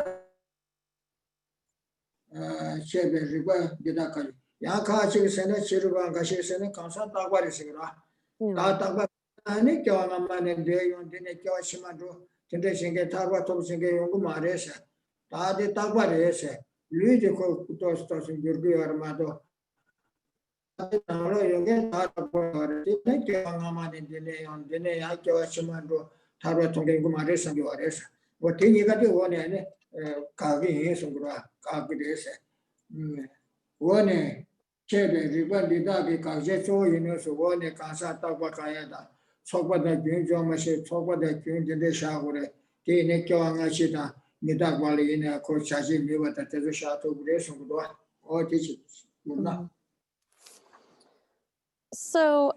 Chebe Riba Didakari. Yang Kachi Sena Chiruba Gashi Sena Kansa Tawa Risira. Tatawa Nikana Man and Day on Dinekyo Shimado, Tendesing Tawa Topsing Yungu Maresa. Tadi Tawa Rese, Luigi Cotos in Gurgu Armado. What thing you got to one and carving is and aggregates. One Chebe, Ribandi Dagi, Kajeto, you know, so one Kansa Tabakayada. Talk about that Jun Jomashi, talk about that Jun de Shawore, Tineko Angashita, Midagwali in a coach, as if you were at the Shato Grace or teachers. So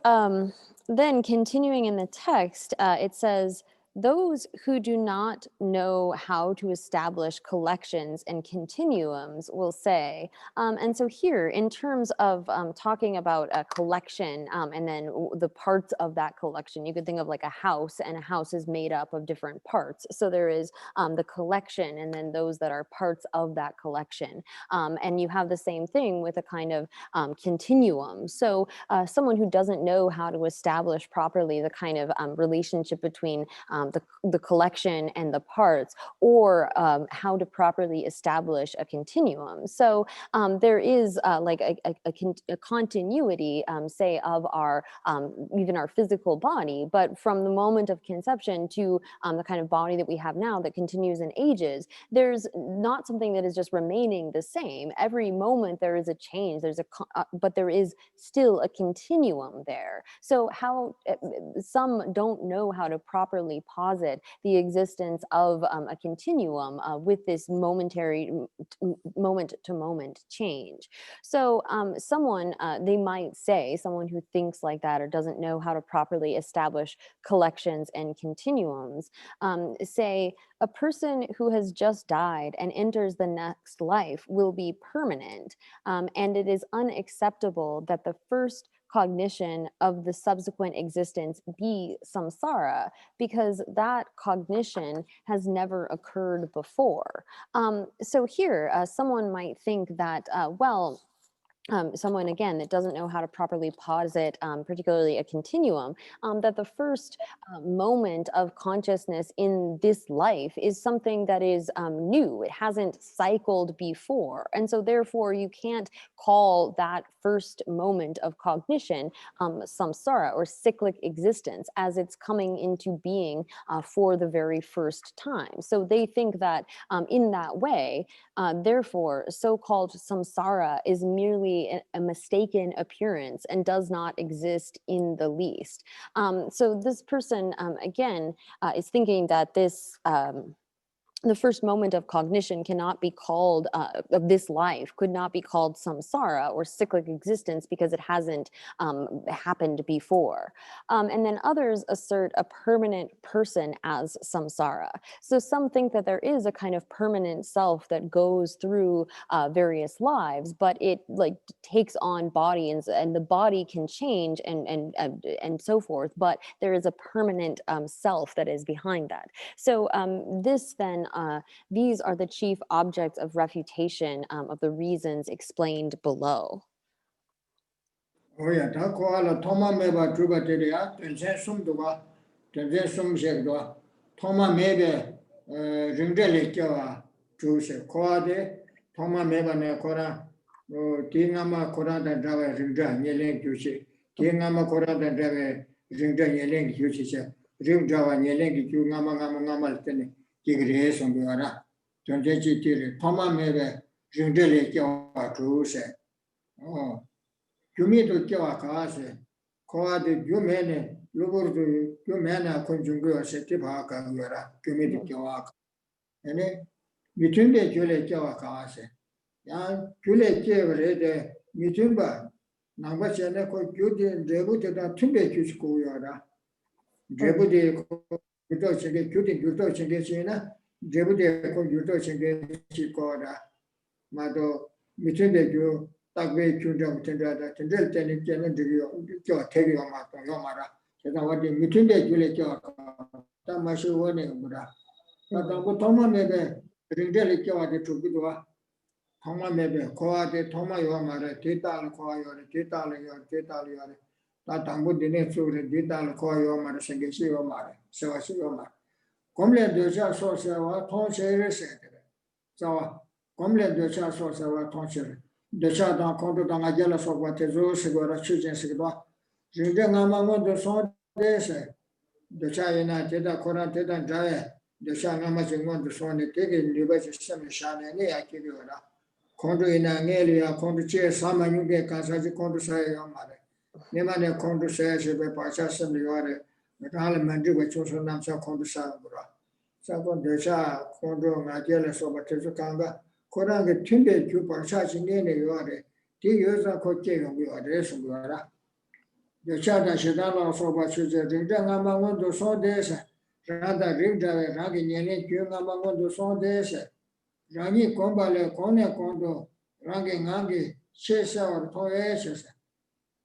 then continuing in the text, it says, those who do not know how to establish collections and continuums will say, and so here in terms of talking about a collection and then the parts of that collection, you could think of like a house, and a house is made up of different parts. So there is the collection and then those that are parts of that collection. And you have the same thing with a kind of continuum. So someone who doesn't know how to establish properly the kind of relationship between the collection and the parts, or how to properly establish a continuum. So there is like a continuity, say, of our even our physical body, but from the moment of conception to the kind of body that we have now that continues in ages, there's not something that is just remaining the same. Every moment there is a change, but there is still a continuum there. So how some don't know how to properly posit the existence of a continuum with this momentary moment to moment change. So someone, they might say, someone who thinks like that or doesn't know how to properly establish collections and continuums, say a person who has just died and enters the next life will be permanent, and it is unacceptable that the first cognition of the subsequent existence be samsara, because that cognition has never occurred before. So here, someone might think that, well, someone, again, that doesn't know how to properly posit, particularly a continuum, that the first moment of consciousness in this life is something that is new. It hasn't cycled before. And so therefore you can't call that first moment of cognition samsara, or cyclic existence, as it's coming into being for the very first time. So they think that in that way, therefore, so-called samsara is merely a mistaken appearance and does not exist in the least. So this person, again, is thinking that this the first moment of cognition cannot be called, of this life, could not be called samsara, or cyclic existence, because it hasn't happened before. And then others assert a permanent person as samsara. So some think that there is a kind of permanent self that goes through various lives, but it like takes on body, and the body can change and so forth, but there is a permanent self that is behind that. So this then, these are the chief objects of refutation of the reasons explained below. Oh yeah, that koala Toma meba druba teria, tenzen sum duwa, tenzen sum shekwa, Toma mebe ringdele kyawa druse, koa de Toma meba ne kora, tingama kora da drawa ringda nyeleng druse, tingama kora da drawa ringda nyeleng druse, ring drawa nyeleng druse, ngama tene, kigre sumbuara, tenzen chi tiri, Toma mebe ringdele kyawa druse. Oh. Jumido Kyawa Kase, Koa de Jumene, Luburdu, Jumena Conjungo, Setipa Kagura, Jumido Kyawa. And then between the Jule Kyawa Kase, Yan Jule Kyawa de Mitumba, Nambashanako Judi, Debu to the Tumbe Kusko Yara, Debu de Judo Chenge, Judi Judo Chengina, Debu de Judo Chenge Chikoda, Mado, between the Jew. Abbey children tender tendel tendel jo tegi ma to yo mara seda wadi mitinde jule jo ta mashi wone mura ta go thoma mebe ringdel jo ade to bidwa thoma mebe ko ade thoma yo mara tetal ko yo tetal yo ta tambu dine sure tetal ko yo mara sengesi yo mara sewasi yo mara komle doja so sewa thon sere se so Comle de cha so sa wa tonchir. De cha dan kondo dan a jela so wa te zo sigora chujen sigwa. Jinde ngama mo de son de se. De cha ina te da kora te da jaye. De cha ngama jingon de son ne te ge liba se sem shane ne ya ki ora. Kondo ina ngeli ya kondo che sama nyuge kansa ji kondo sa ya mare. Ne mane kondo se se be pa cha sem yore. Nakala mandi wa choso nam sa kondo sa bura. Sa kondo de cha kondo nga jela so ba te zo kanga. Korange tunde ju parsha chingene yore. Ti yoza ko che yong yore so yora. De cha da shedala so ba chuje de ngama ngondo so de se. Rada rinda ragi nyene ju ngama ngondo so de se. Rani kombale kone kondo rangi ngangi shesa or toye se.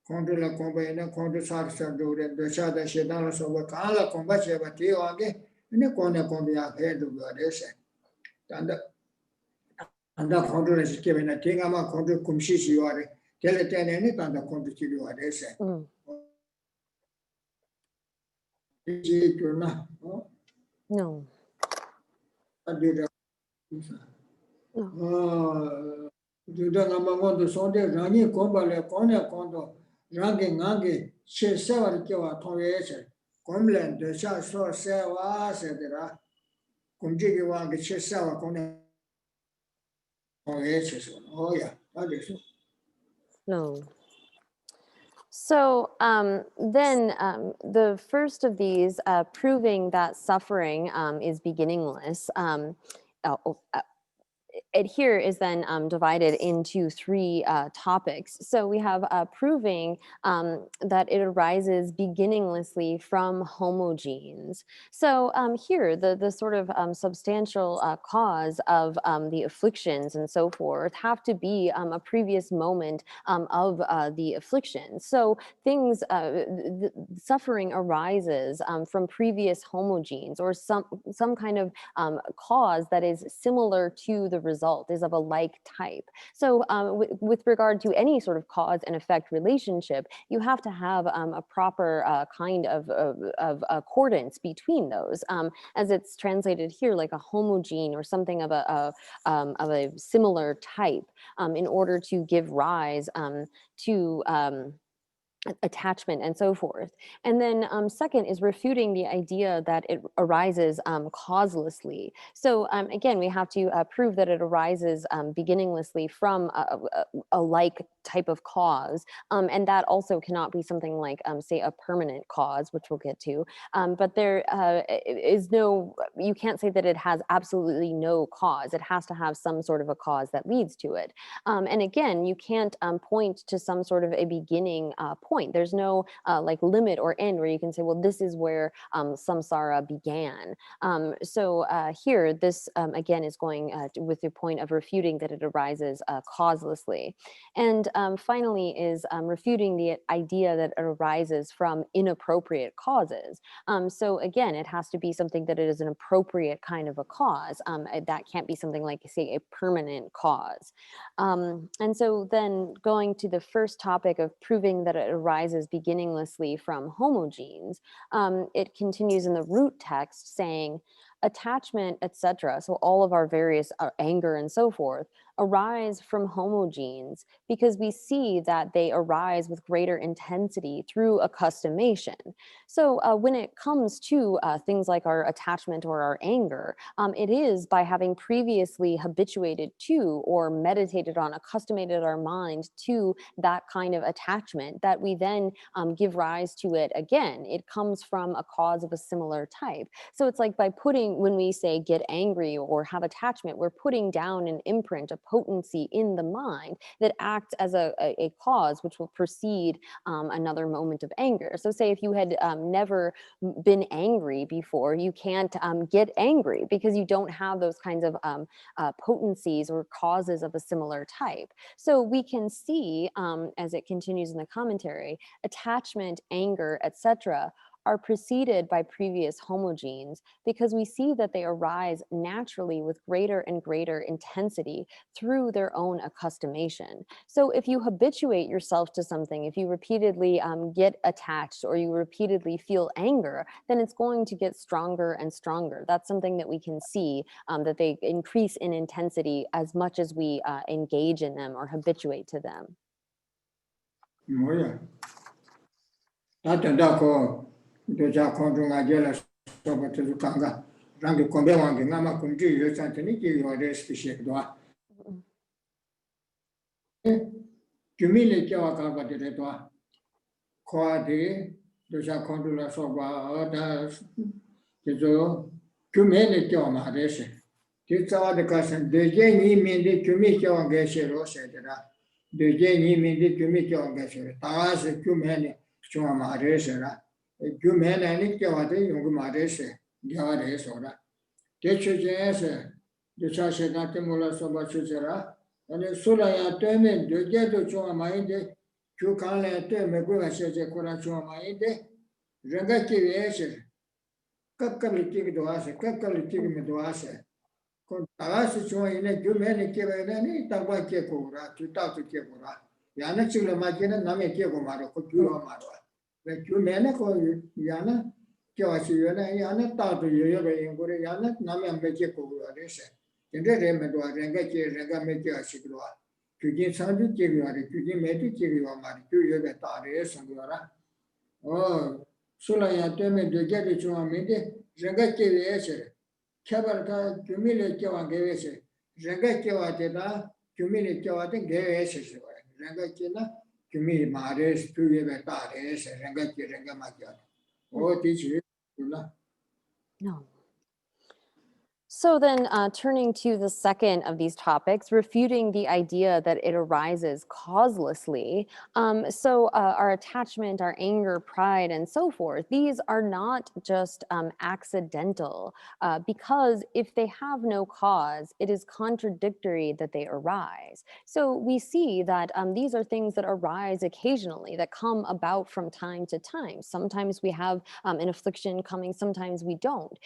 Kondo la komba ina kondo sar sar dure de cha da shedala so ba kala komba che ba ti wange ine kone kondo ya he du yore se. Tanda anda kondo le sike bena tinga ma kondo kumshi shi yore tele tene ne tanda kondo chi yore se ji tuna No. adira juda ngama kondo sonde rani komba le kone kondo rangi ngangi che se war ke wa toye se komlen de sha so se wa se dira kumji ge wa ge che se wa kone toye se so oh yeah that is No. So then the first of these, proving that suffering is beginningless, it here is then divided into three topics. So we have proving that it arises beginninglessly from homogenes. So here, the sort of substantial cause of the afflictions and so forth have to be a previous moment of the affliction. So things, suffering arises from previous homogenes or some kind of cause that is similar to the result, is of a like type. So with regard to any sort of cause and effect relationship, you have to have a proper kind of accordance between those, as it's translated here, like a homogene or something of a similar type, in order to give rise to attachment and so forth. And then second is refuting the idea that it arises causelessly. So again, we have to prove that it arises beginninglessly from a like type of cause. And that also cannot be something like, say, a permanent cause, which we'll get to. But there is no, you can't say that it has absolutely no cause. It has to have some sort of a cause that leads to it. And again, you can't point to some sort of a beginning point. There's no like limit or end where you can say, well, this is where samsara began. So here, this again is going with the point of refuting that it arises causelessly. And finally is refuting the idea that it arises from inappropriate causes. So again, it has to be something that it is an appropriate kind of a cause. That can't be something like, say, a permanent cause. And so then going to the first topic of proving that it arises beginninglessly from homogenes, it continues in the root text saying, attachment, etc., so all of our various anger and so forth, arise from homogenes because we see that they arise with greater intensity through accustomation. So when it comes to things like our attachment or our anger, it is by having previously habituated to or meditated on, accustomated our mind to that kind of attachment that we then give rise to it again. It comes from a cause of a similar type. So it's like by putting, when we say get angry or have attachment, we're putting down an imprint, a potency in the mind that acts as a cause which will precede another moment of anger. So say if you had never been angry before, you can't get angry because you don't have those kinds of potencies or causes of a similar type. So we can see, as it continues in the commentary, attachment, anger, etc., are preceded by previous homogenes because we see that they arise naturally with greater and greater intensity through their own accustomation. So if you habituate yourself to something, if you repeatedly get attached or you repeatedly feel anger, then it's going to get stronger and stronger. That's something that we can see, that they increase in intensity as much as we engage in them or habituate to them. No. So then turning to the second of these topics, refuting the idea that it arises causelessly. So our attachment, our anger, pride, and so forth, these are not just accidental, because if they have no cause, it is contradictory that they arise. So we see that these are things that arise occasionally, that come about from time to time. Sometimes we have an affliction coming, sometimes we don't.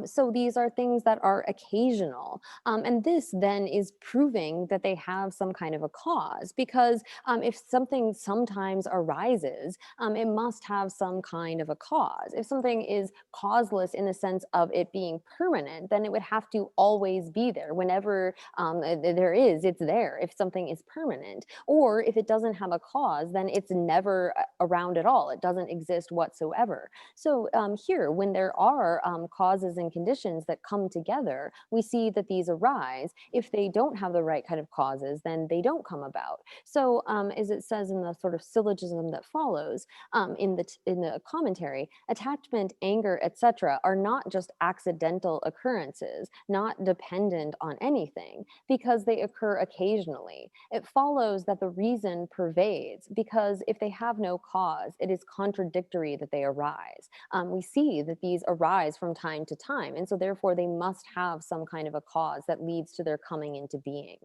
So these are things that are occasional. And this then is proving that they have some kind of a cause, because if something sometimes arises, it must have some kind of a cause. If something is causeless in the sense of it being permanent, then it would have to always be there. Whenever there is, it's there if something is permanent. Or if it doesn't have a cause, then it's never around at all. It doesn't exist whatsoever. So here, when there are causes and conditions that come together, we see that these arise. If they don't have the right kind of causes, then they don't come about. So as it says in the sort of syllogism that follows in the commentary, attachment, anger, etc. are not just accidental occurrences, not dependent on anything, because they occur occasionally. It follows that the reason pervades, because if they have no cause, it is contradictory that they arise. We see that these arise from time to time, and so therefore they must have some kind of a cause that leads to their coming into being.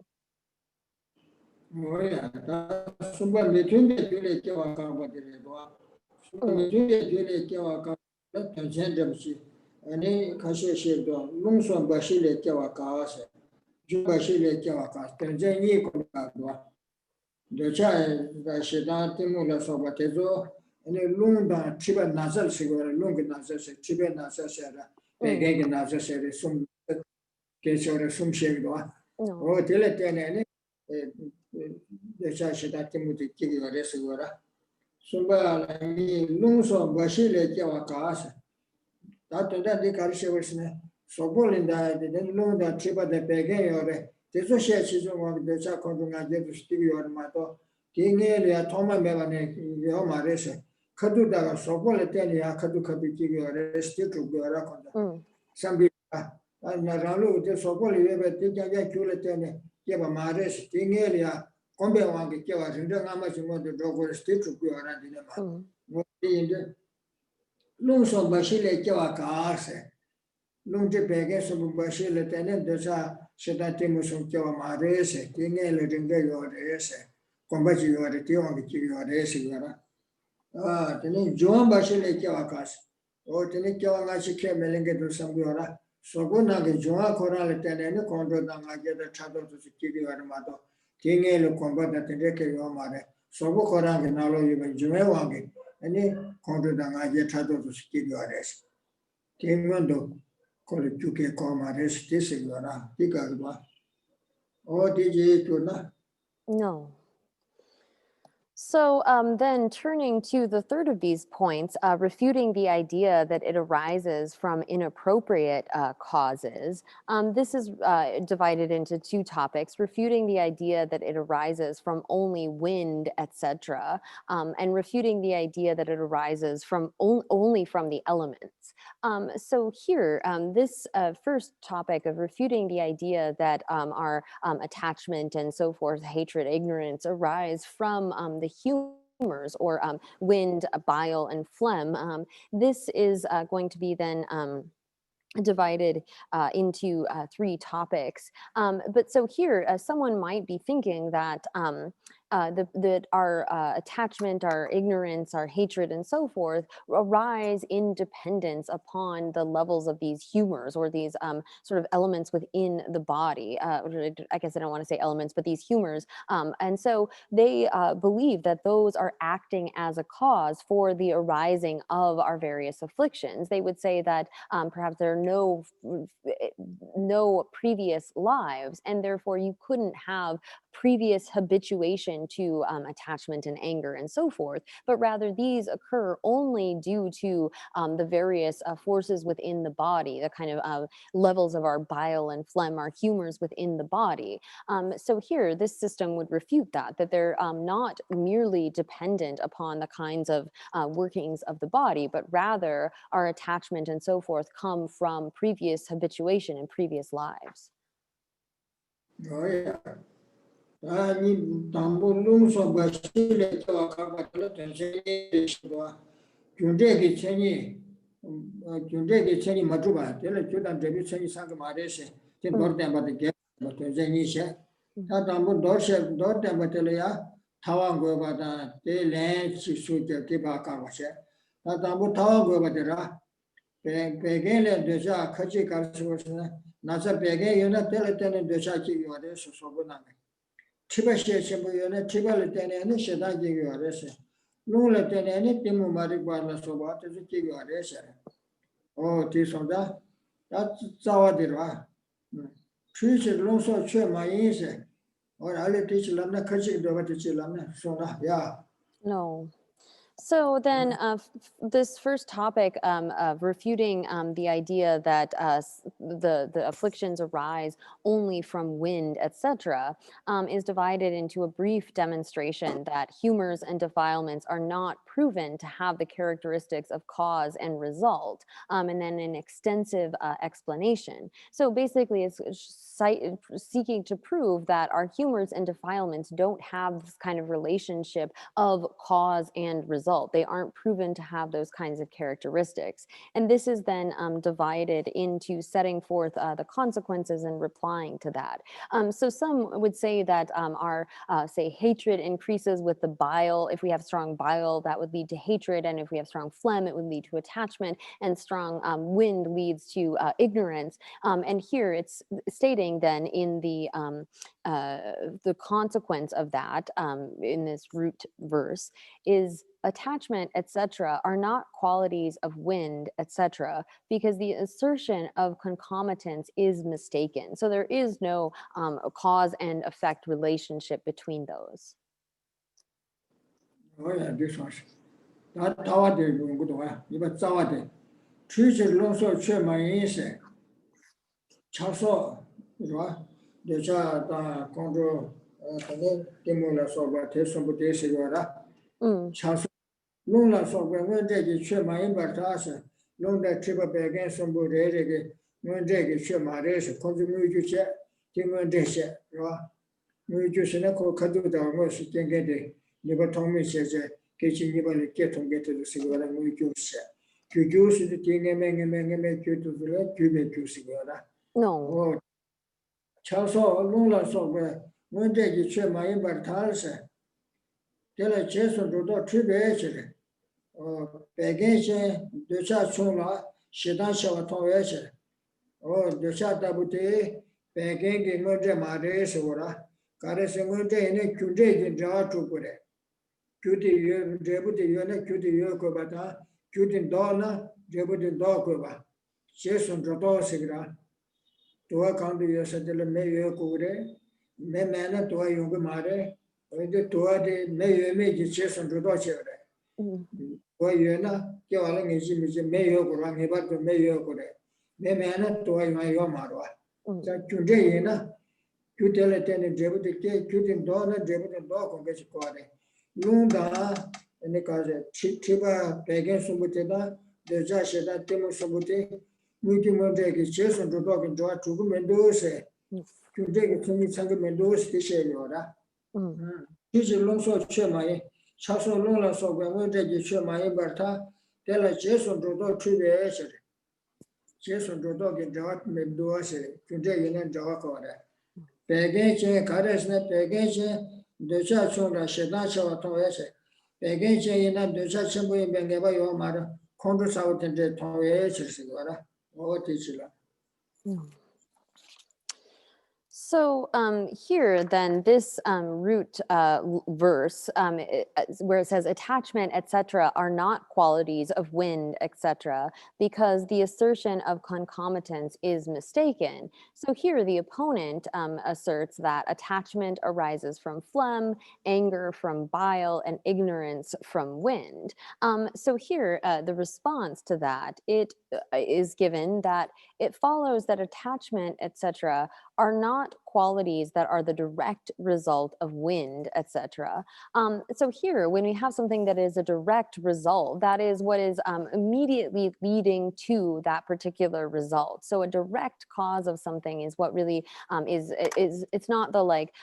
or the Kiwanashi came and do some Yora. So good now the Joa Coral and the control than I get the shadow to secure your mother. King El combat that the Reke Yomare. So go Corang and allow you when Jumewangi. Any control than I get shadow to secure your rest. King Wando. Call it UK Coma rest this is Yora. Tigagua. Oh, did you to not? No. So then turning to the third of these points, refuting the idea that it arises from inappropriate causes. This is divided into two topics: refuting the idea that it arises from only wind, etc., and refuting the idea that it arises from only from the elements. So here, this first topic of refuting the idea that our attachment and so forth, hatred, ignorance, arise from the humors or wind, bile, and phlegm. This is going to be then divided into three topics. But so here, someone might be thinking that that our attachment, our ignorance, our hatred, and so forth arise in dependence upon the levels of these humors or these sort of elements within the body. I guess I don't want to say elements, but these humors. And so they believe that those are acting as a cause for the arising of our various afflictions. They would say that perhaps there are no previous lives, and therefore you couldn't have previous habituation to attachment and anger and so forth, but rather these occur only due to the various forces within the body, the kind of levels of our bile and phlegm, our humors within the body. So here, this system would refute that they're not merely dependent upon the kinds of workings of the body, but rather our attachment and so forth come from previous habituation in previous lives. Oh, yeah. 아니 담보룸서 버실에 가가지고 전세에 시도와 군대기 천이 군대기 천이 맞주바 되는 주단 대비 천이 상금 말해서 진 돌대마다 개 전세니셔 다 담보 돌대마들이야 타왕 거바다 대래 지수적 기바가고셔 다 담보 타왕 거바더라 배경에 되자 같이 가르치고서는 나서 배경에 연락 될 때는 되자 기요래서 소고나네 Tibet Shimbuana, Tibet Daniel, Shadaki Yoresa. Lula Daniel, Timu Mariguana Soba, to the Kiyoresa. Oh, Tisonda, that's Zawadira. Trees it long so sure my easy. Or I'll teach Lana Kachi over to Chilana, Sona, yeah. No. So then this first topic of refuting the idea that the afflictions arise only from wind, etc., is divided into a brief demonstration that humors and defilements are not proven to have the characteristics of cause and result, and then an extensive explanation. So basically it's seeking to prove that our humors and defilements don't have this kind of relationship of cause and result. They aren't proven to have those kinds of characteristics. And this is then divided into setting forth the consequences and replying to that. So some would say that our, say, hatred increases with the bile. If we have strong bile, that would lead to hatred. And if we have strong phlegm, it would lead to attachment. And strong wind leads to ignorance. And here it's stating then in the consequence of that in this root verse is attachment, etc., are not qualities of wind, etc., because the assertion of concomitance is mistaken. So there is no cause and effect relationship between those. Oh, yeah, this one. That Tawade, good one. You got Tawade. Trees it long so sure my easy. Chaso, you know, the child control Timula Soba, Tesson Budesiora. Chaso. Luna so when they share my imbartasa, long that trip up against some Budere, when they share my race, continue to check, Timon Desha, Mujusinako Kaduda, most can get it. Never told me, says, kitchen, you get to the cigar and Mujus. You use the thing and make you to the left, you make you cigar. No. Oh, Chaso, Luna so when they share my imbartasa. Tell a chess on the trip actually. Pegation, Dusha Chula, Shidan Shavaton, Dusha Tabute, Peking, Murder Mare, Sora, Karas and Murder in a Kude in Jar to put it. Cutie, Jebuti, Yona, Cutie Yokobata, Cutie Donna, Jebuti Dokova, Jason Drodo Sigra, to a country Yosatel Mayo Kure, Memana to a young mare, or the Toa de Mayo image Jason Drodo. Yena, Kialang is Mayo Kurang, Hibat to Mayo Kure. Memana to a Mayomara. Today, you tell it and Jebuti, Cutie Donna, Jebuti Dog of Vesquare. Lunda, and the cause Chiba, Pagan Subuteda, the Jasheda, Timo Subuti, Multimodek, Jason to dog and draw to Mendoza. To take it to me, Sanka Mendoza, Tisha. This is long so Chemai, Chaso Lola so when we take Chemai Berta, tell a Jason to dog to the Asher. Jason to dog and draw Mendoza, today in a dog order. Pagan, Karesna, Pagan. The church on the Shedacha Toyes, against the church in Bengava Yomara, Congress out in the Toyes, or teacher. So here then this root verse where it says attachment, etc., are not qualities of wind, etc., because the assertion of concomitance is mistaken. So here the opponent asserts that attachment arises from phlegm, anger from bile, and ignorance from wind. So here the response to that, it is given that it follows that attachment, etc., are not qualities that are the direct result of wind, etc. So here, when we have something that is a direct result, that is what is immediately leading to that particular result. So a direct cause of something is what really is it's not the like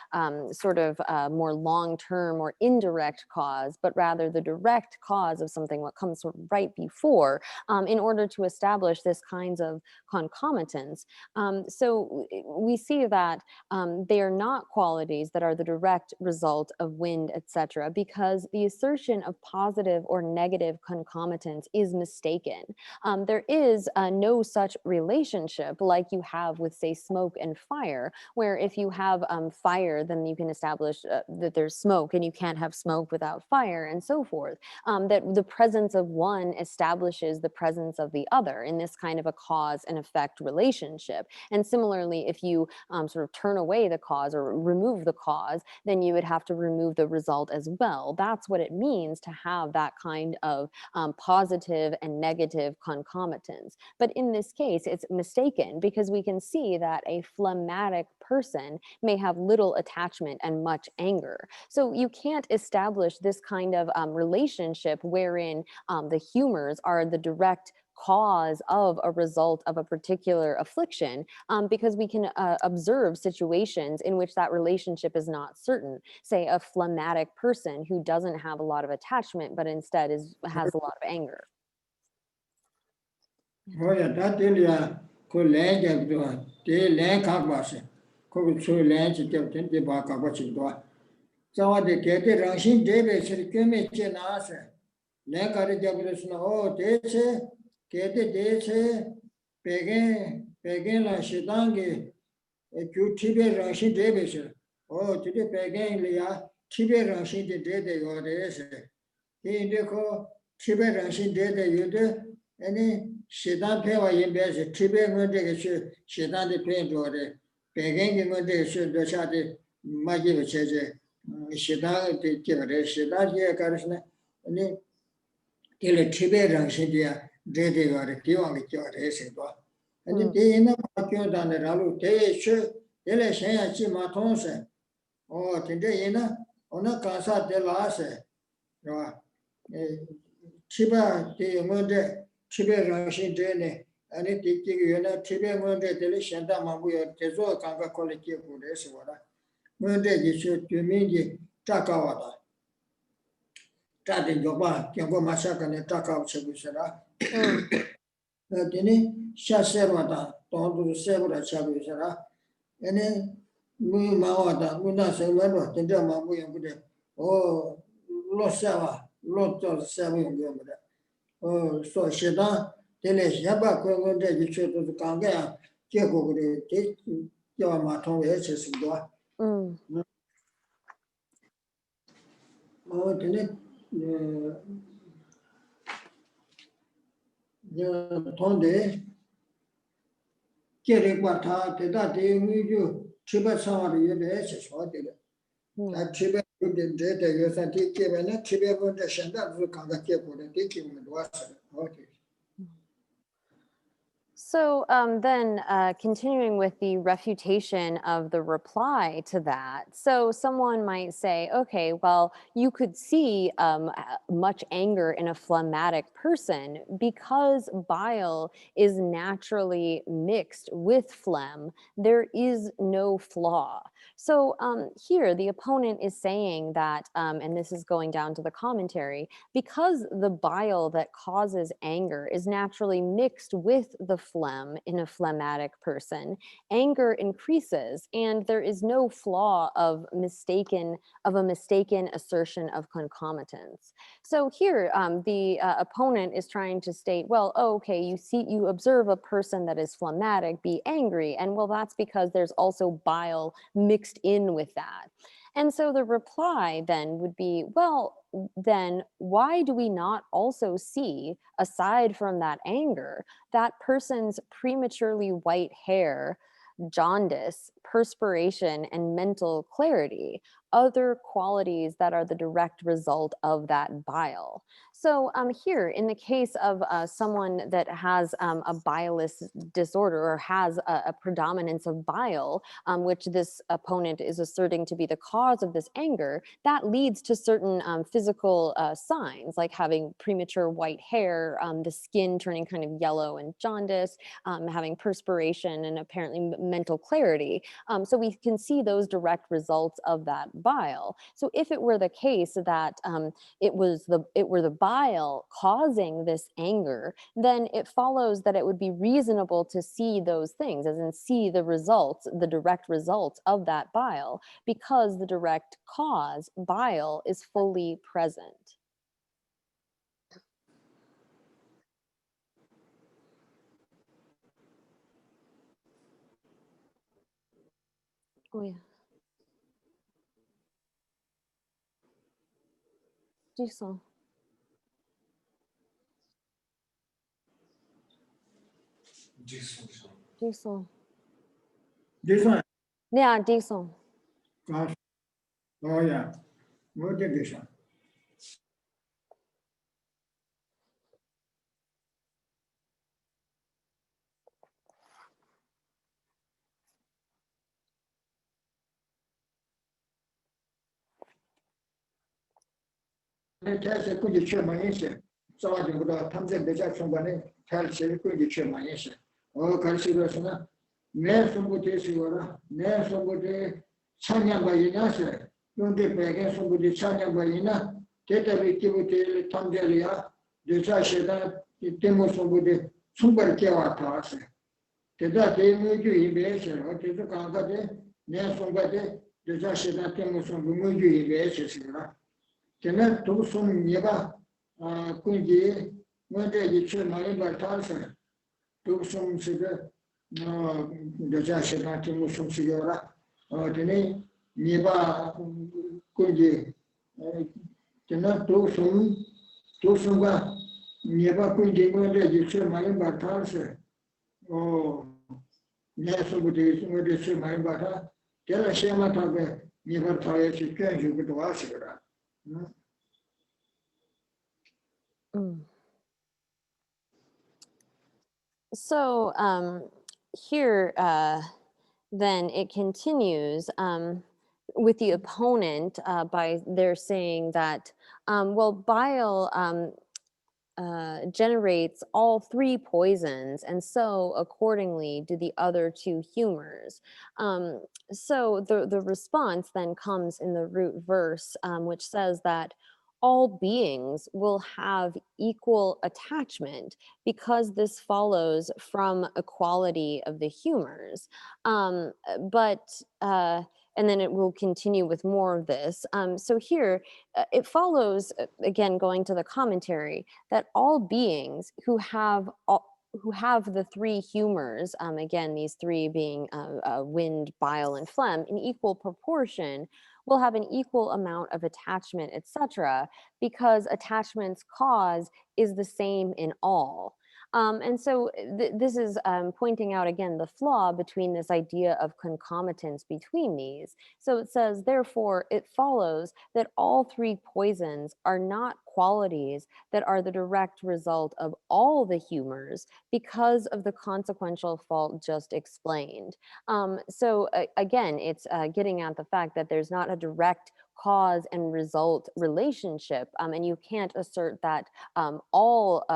sort of more long-term or indirect cause, but rather the direct cause of something, what comes sort of right before, in order to establish this kinds of concomitants. So we see that they are not qualities that are the direct result of wind, etc., because the assertion of positive or negative concomitants is mistaken. There is no such relationship like you have with, say, smoke and fire, where if you have fire, then you can establish that there's smoke, and you can't have smoke without fire, and so forth. That the presence of one establishes the presence of the other in this kind of a cause and effect relationship. And similarly, if you sort of turn away the cause or remove the cause, then you would have to remove the result as well. That's what it means to have that kind of positive and negative concomitants. But in this case, it's mistaken, because we can see that a phlegmatic person may have little attachment and much anger. So you can't establish this kind of relationship wherein the humors are the direct cause of a result of a particular affliction, because we can observe situations in which that relationship is not certain. Say a phlegmatic person who doesn't have a lot of attachment, but instead has a lot of anger. Oh, yeah, that India could land up to the land carbass, could show land to get the back of what you do. So they get the Russian David, so the Kimmy answer. Land got a Japanese, oh, they say, get the day say, Pagan, la Shidangi, a good Tibet Russian David. Oh, to the Pagan, Lia, Tibet Russian the day they got it. He call Tibet Russian day they you do, any Shidan pay or in bed, Tibet when they should Shidan the pain to it. Pagan when they should the shot the Magi Chase, Shidan the Kivare, Shidan here, Karisna, and then till a Tibet Russian dear, they got a few on the cure, and the day in the market on the Ralu, they should, they say, I see my tongue. Oh, today in on a casa de la se. Chiba the Monday, Chiba Russian Dene, and it did you know Chiba Monday, the Shanda Mamu, Tezo Kanga Koliki Pudeswara. Monday, you should to me, Takawada. Tati Yoba, Yango Masaka and Taka Chabusara. Dini, Shaserwada, don't do several Chabusara. And then Mawada, Muna Severo, the Dama, oh, Losava. Lot of 7 so Sheda, Tele Yaba, Kongode, Chitu Kanga, Jago, Yamaton, H. Mm. Oh, Tenet, Tonde, Kerry-Quata, Teda, you, Chiba Sawari, yes, what did it? That Chiba did data, you said, take him and that Chiba would send that look on the tip for the taking with water. Okay. So then continuing with the refutation of the reply to that. So someone might say, okay, well, you could see much anger in a phlegmatic person because bile is naturally mixed with phlegm. There is no flaw. So here the opponent is saying that, and this is going down to the commentary, because the bile that causes anger is naturally mixed with the phlegm in a phlegmatic person, anger increases, and there is no flaw of a mistaken assertion of concomitance. So here, the opponent is trying to state, well, oh, okay, you observe a person that is phlegmatic be angry, and well, that's because there's also bile mixed in with that. And so the reply then would be, well, then why do we not also see, aside from that anger, that person's prematurely white hair, jaundice, perspiration, and mental clarity, other qualities that are the direct result of that bile? So here, in the case of someone that has a bilious disorder or has a predominance of bile, which this opponent is asserting to be the cause of this anger, that leads to certain physical signs, like having premature white hair, the skin turning kind of yellow and jaundice, having perspiration, and apparently mental clarity. So we can see those direct results of that bile. So if it were the case that it were the bile causing this anger, then it follows that it would be reasonable to see those things, as in see the results, the direct results of that bile, because the direct cause, bile, is fully present. Oh yeah. Disons. Disons. This one, Yeah, disons. gosh, oh yeah, what did this one? Tell could you share my answer? So I think about Tamsin Beja somebody tell could you share my answer? Oh, Karsivasana, never somebody Sivara, never somebody Chanya Bayinasa, don't get back somebody Chanya Bayina, Teta Vikibuti, Tamdelia, the Jasheda, the demo somebody, somebody Kawata. Teta Temu Ibation, or Teta Kangade, never somebody, the Jasheda Temu some Muju Ibation. Tena to some Yeba, Kunji, when they get my batalson, to some cigar, the Jashina to some cigar, or Tene, Yeba Kunji, Tena to some Yeba Kunji, when they get my batalson, or National Buddhism, when they say my bata, tell a Shema Tabe, Yeba Taya, she can't you go to Ashira. So here, then it continues with the opponent by their saying that, well, bile generates all three poisons, and so accordingly do the other two humors. So the response then comes in the root verse, which says that all beings will have equal attachment because this follows from equality of the humors. And then it will continue with more of this. So here it follows, again, going to the commentary, that all beings who have the three humors, again, these three being wind, bile, and phlegm, in equal proportion, will have an equal amount of attachment, etc., because attachment's cause is the same in all. And so this is pointing out again the flaw between this idea of concomitance between these. So it says, therefore, it follows that all three poisons are not qualities that are the direct result of all the humors because of the consequential fault just explained. So again, it's getting at the fact that there's not a direct cause and result relationship, and you can't assert that all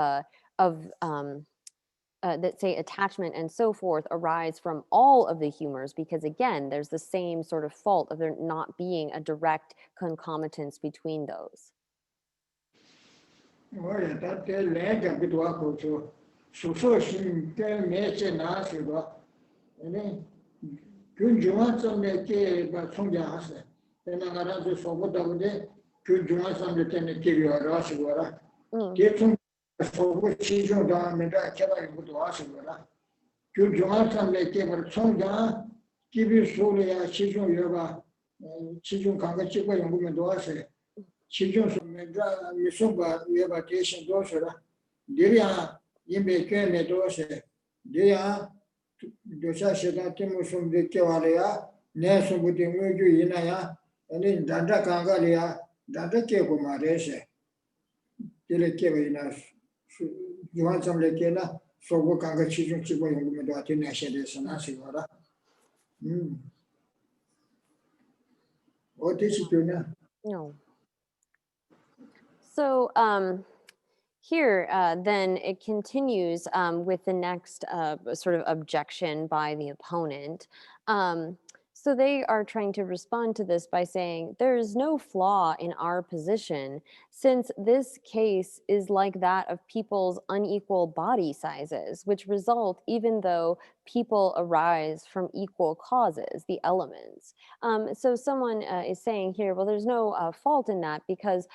that say attachment and so forth arise from all of the humors, because again, there's the same sort of fault of there not being a direct concomitance between those. No. So here, then it continues with the next sort of objection by the opponent. So they are trying to respond to this by saying, there is no flaw in our position, since this case is like that of people's unequal body sizes, which result even though people arise from equal causes, the elements. So someone is saying here, well, there's no fault in that because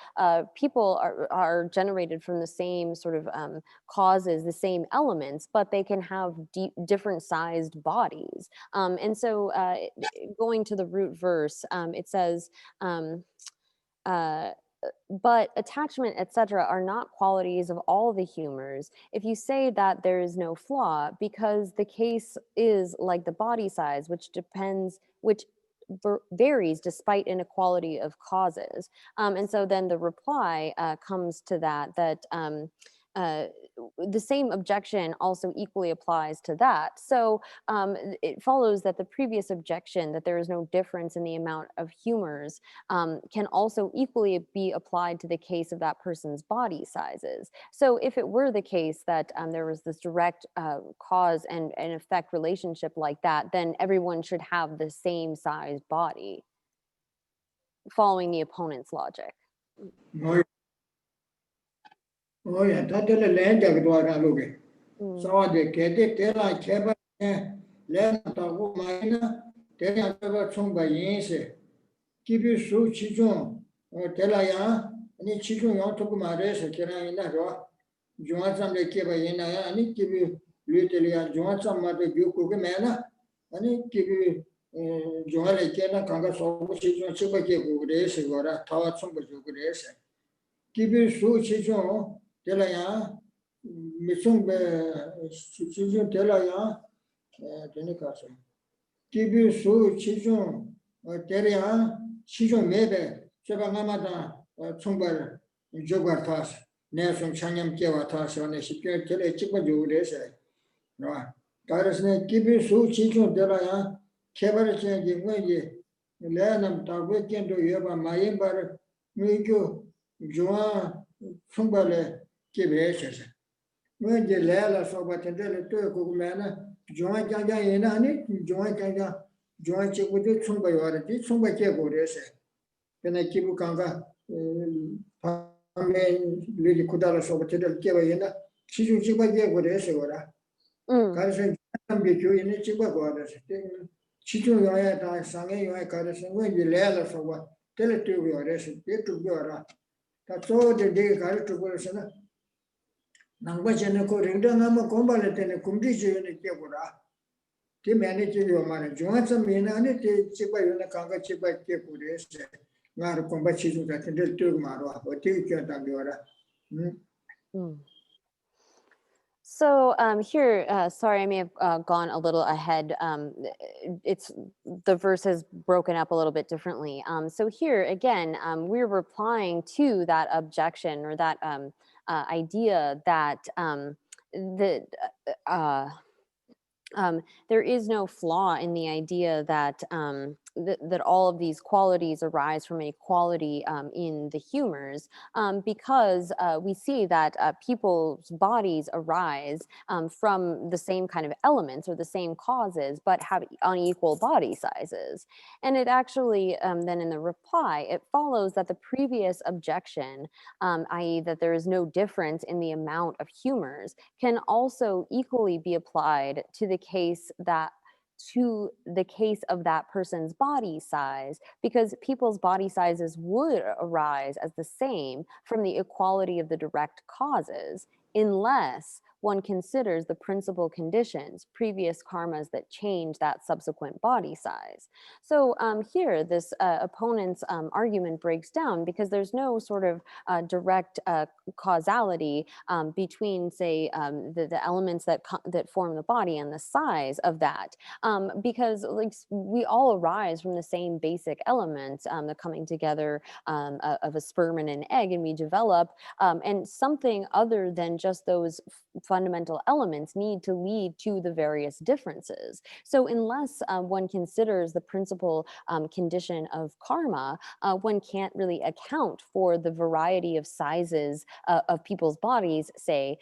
people are generated from the same sort of causes, the same elements, but they can have different sized bodies. And so going to the root verse, it says, but attachment, etc., are not qualities of all the humors. If you say that there is no flaw, because the case is like the body size, which varies despite inequality of causes. And so then the reply comes to that the same objection also equally applies to that. So it follows that the previous objection, that there is no difference in the amount of humors, can also equally be applied to the case of that person's body sizes. So if it were the case that there was this direct cause and effect relationship like that, then everyone should have the same size body, following the opponent's logic. Oh yeah, that the land of Dwara. So the Kede Tela Keba Land of Mina, Tela Chumba Yinse, give you Su Chichon, or Telaya, and Chichon Yotokumares, Kera Johnson de Keba Yina, and it give you Lutalia Johnson, Mother Bukumana, and it give you Johanna Kena Kanga so Chichon Chibaki Gurese, or a Tower Chumba Gurese. Give you Su Chichon. Telaya, Missung Chichun Telaya, Tenicasa. Give you Su Chichun, Teria, Chichun Mebe, Sebangamada, Chumber, Jogartas, Nelson Chanyam Kevatas, and a secure Telechipa Judese. No, Garasne, give you Su Chichun Telaya, Kevarich and Gimway, Lanam, Tawikin to Yaba, Mayimbar, Miku, Joan, Chumbale. When the Lala so but the Turku manner, join Janga in it, join check with the Chumba or the Chumba Kegorese. Then I keep Kanga Lady Kudala Sobatel Kevayana, Chichu Chibaja would Esora. Carson be you in a Chibagodas. Chichu Yoya, Sangi Yoya Carson, when you lay for what? Tell it to your resident, get to Gora. That's all the day got to Gorasana. Nangwachana Rinda Nama Combalet and a Kumdiji in a Kevora. To manage your money, Johnson Mina, and it Chibayuna Kanga Chiba Kepures. Not a combachizu that can do Maro, or take your Dagora. So here, sorry, I may have gone a little ahead. It's the verse is broken up a little bit differently. So here again, we're replying to that objection or that idea that there is no flaw in the idea that that all of these qualities arise from a quality in the humors, because we see that people's bodies arise from the same kind of elements or the same causes, but have unequal body sizes. And it actually, then in the reply, it follows that the previous objection, i.e. that there is no difference in the amount of humors, can also equally be applied to the case of that person's body size, because people's body sizes would arise as the same from the equality of the direct causes, unless one considers the principal conditions, previous karmas that change that subsequent body size. So here, this opponent's argument breaks down because there's no sort of direct causality between, say, the elements that form the body and the size of that, because like we all arise from the same basic elements, the coming together of a sperm and an egg, and we develop, and something other than just those fundamental elements need to lead to the various differences. So unless one considers the principal condition of karma, one can't really account for the variety of sizes of people's bodies, say,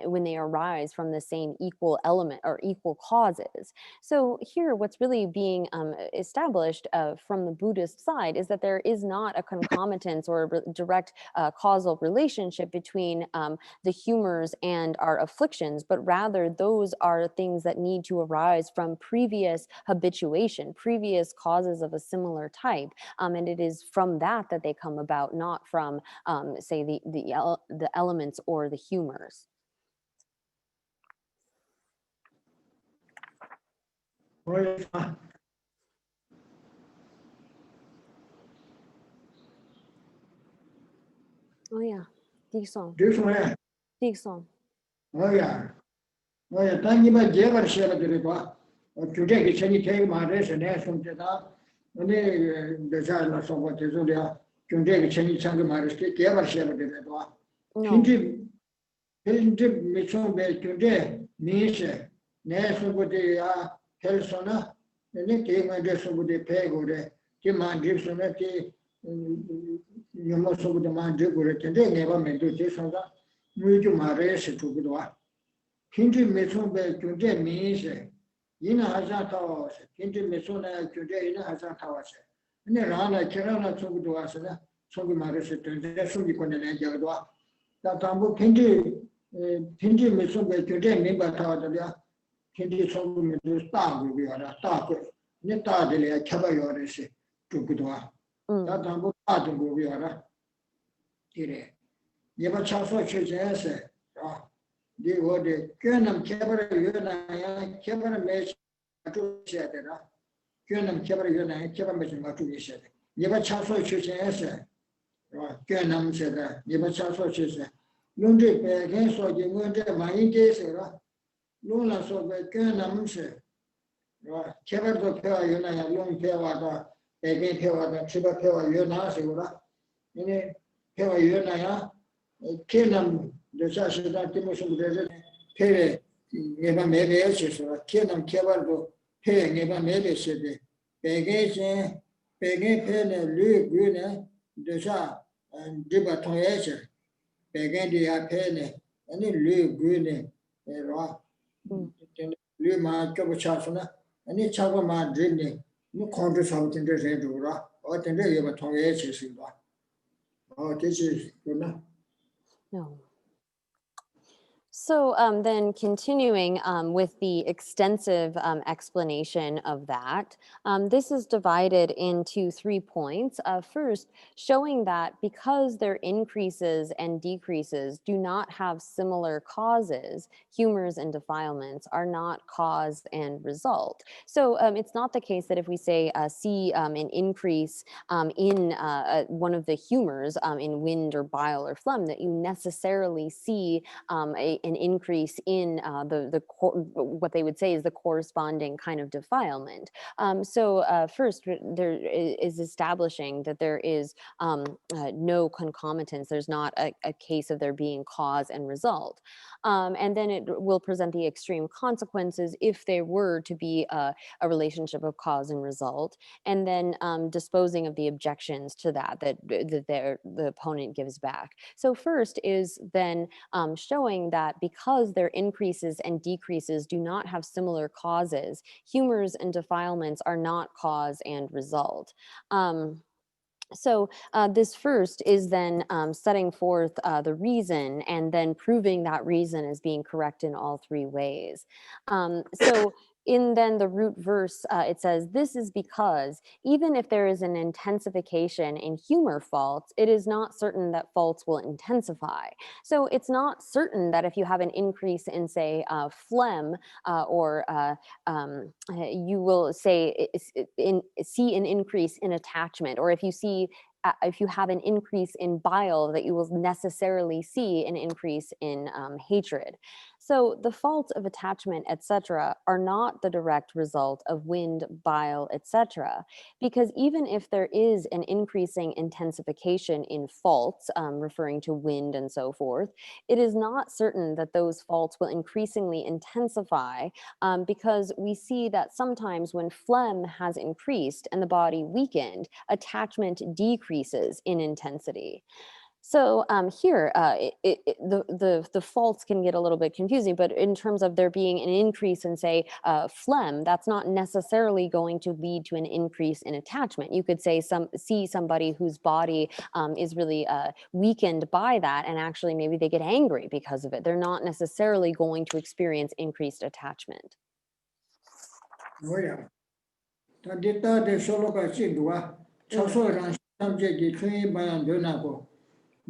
when they arise from the same equal element or equal causes. So here, what's really being established from the Buddhist side is that there is not a concomitance or a direct causal relationship between the humors and our afflictions, but rather those are things that need to arise from previous habituation, previous causes of a similar type, and it is from that they come about, not from, say, the elements or the humors. Oh yeah, Dixon. Dixon. Oh yeah. Oh yeah, thank you, but Jever share the river. Today, it's any take my race and ask from Jeda. And the child of what is there. Today, Chinese Chang Maristic, Jever share the river. Hindi Mitchum Bay today, Nisha, National Body Helsona, and it came my dress over the peg or the Timan Gibson, you must over the man Jigure, and they never made this on that. Muju Mares to Gudua. Hindi Mitchum Bay today means in a Hazan Towers, Hindi Mitsuna today in a Hazan Towers. And then Rana Kirana to Guduasana, so we Mares to the Sumi Konda. That Tambu Hindi Mitchum Bay today, member Tawada, Hindi Somu Star will be on a star. Neta de Cabayoris to Gudua. That Tambu Padu will be on a Tire. Never Chasso Chase. They were the Kernam Cabra Yuna, Cabra Mesh to Shatera. Kernam Cabra Yuna, Cabra Mesh to Shat. Never Chasso Chase. Kernam said, never Chasso Chase. Lundi against what you went to my case. Luna so by Kernam said. Cabra to Pella Yuna, Long Pella, again Pella, Chiba Pella Yuna, Sigura. In a Pella Yuna, Kernam. The church that Timothy Pere never made a Kenam Kevardo, Pere never made a city. Pegation, Pegay Pen, Louis Gune, the Shah, and Dibaton Pegandi Pene, and then Louis Gune, Louis Ma Kabachasana, and each other my dreaming, no country something to say to Ra, or the day of a Tongue. Oh, this is good enough. No. So then continuing with the extensive explanation of that, this is divided into 3 points. First, showing that because their increases and decreases do not have similar causes, humors and defilements are not cause and result. So it's not the case that if we say see an increase in one of the humors in wind or bile or phlegm, that you necessarily see an increase in what they would say is the corresponding kind of defilement. First, there is establishing that there is no concomitance. There's not a case of there being cause and result. And then it will present the extreme consequences if there were to be a relationship of cause and result, and then disposing of the objections to that the opponent gives back. So first is then showing that because their increases and decreases do not have similar causes, humors and defilements are not cause and result. This first is then setting forth the reason and then proving that reason as being correct in all 3 ways. In then the root verse, it says, this is because even if there is an intensification in humor faults, it is not certain that faults will intensify. So it's not certain that if you have an increase in, say, phlegm, or you will say see an increase in attachment, or if you have an increase in bile, that you will necessarily see an increase in hatred. So the faults of attachment, etc., are not the direct result of wind, bile, etc., because even if there is an increasing intensification in faults, referring to wind and so forth, it is not certain that those faults will increasingly intensify, because we see that sometimes when phlegm has increased and the body weakened, attachment decreases in intensity. So here, the faults can get a little bit confusing, but in terms of there being an increase in, say, phlegm, that's not necessarily going to lead to an increase in attachment. You could say see somebody whose body is really weakened by that, and actually maybe they get angry because of it. They're not necessarily going to experience increased attachment. Oh, yeah. The solo got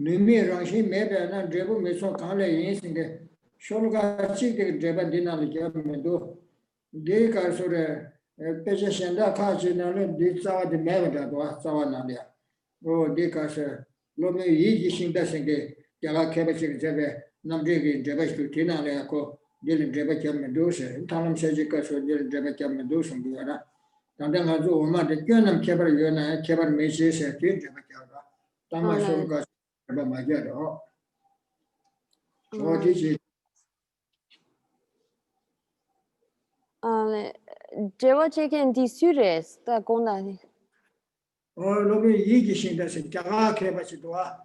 Numi Rashi maybe not Drebu Miso Kale in the Sholuga Chik Dreba Dinali Jamendo. They can sort of Peshenda Kajina did Sawa the Mavada was Savanalia. Oh, they can say, Lomi Yiji Shindasinge, Yala Kebachik Jebe, Namdigi, Jebesh to Tina Leako, Dil Drebekam Medusa, Tanam Sajika, so Dil Drebekam Medusa, and then I do Oma the Gunam Keber Yuna, Keber Mesis, a few Jebekava. Tamasholga. What is it? Jewa chicken disures the gona. Oh, Lobi Yigishing does it. Jaka Basidua.